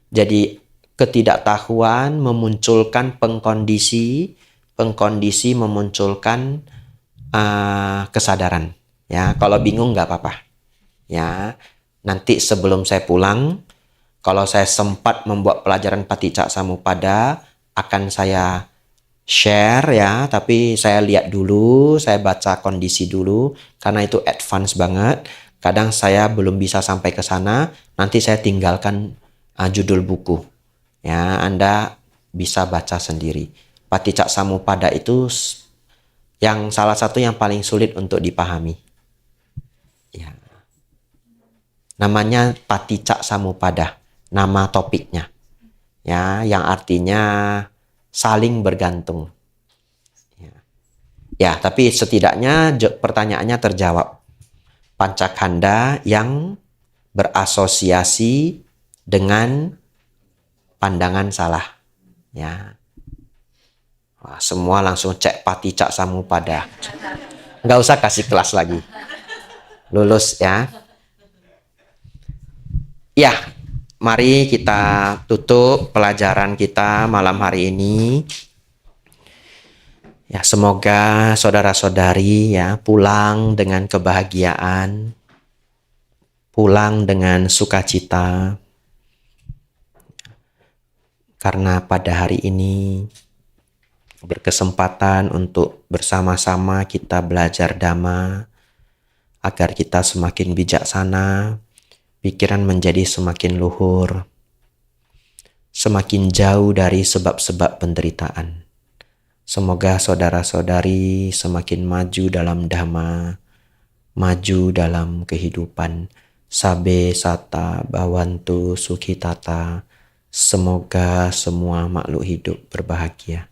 Jadi ketidaktahuan memunculkan pengkondisi memunculkan kesadaran. Ya, kalau bingung nggak apa-apa. Ya, nanti sebelum saya pulang, kalau saya sempat membuat pelajaran Paticca Samuppada, akan saya share ya, tapi saya lihat dulu, saya baca kondisi dulu karena itu advance banget. Kadang saya belum bisa sampai ke sana, nanti saya tinggalkan judul buku. Ya, Anda bisa baca sendiri. Paticca Samuppada itu yang salah satu yang paling sulit untuk dipahami. Ya. Namanya Paticca Samuppada, nama topiknya. Ya, yang artinya saling bergantung. Ya, tapi setidaknya pertanyaannya terjawab. Pancakanda yang berasosiasi dengan pandangan salah. Ya. Wah, semua langsung cek Paticca Samuppada. Nggak usah kasih kelas lagi. Lulus ya. Ya, mari kita tutup pelajaran kita malam hari ini. Ya, semoga saudara-saudari ya pulang dengan kebahagiaan, pulang dengan sukacita. Karena pada hari ini berkesempatan untuk bersama-sama kita belajar Dhamma agar kita semakin bijaksana, pikiran menjadi semakin luhur, semakin jauh dari sebab-sebab penderitaan. Semoga saudara-saudari semakin maju dalam Dhamma, maju dalam kehidupan. Sabe sata bhavantu sukhitata. Semoga semua makhluk hidup berbahagia.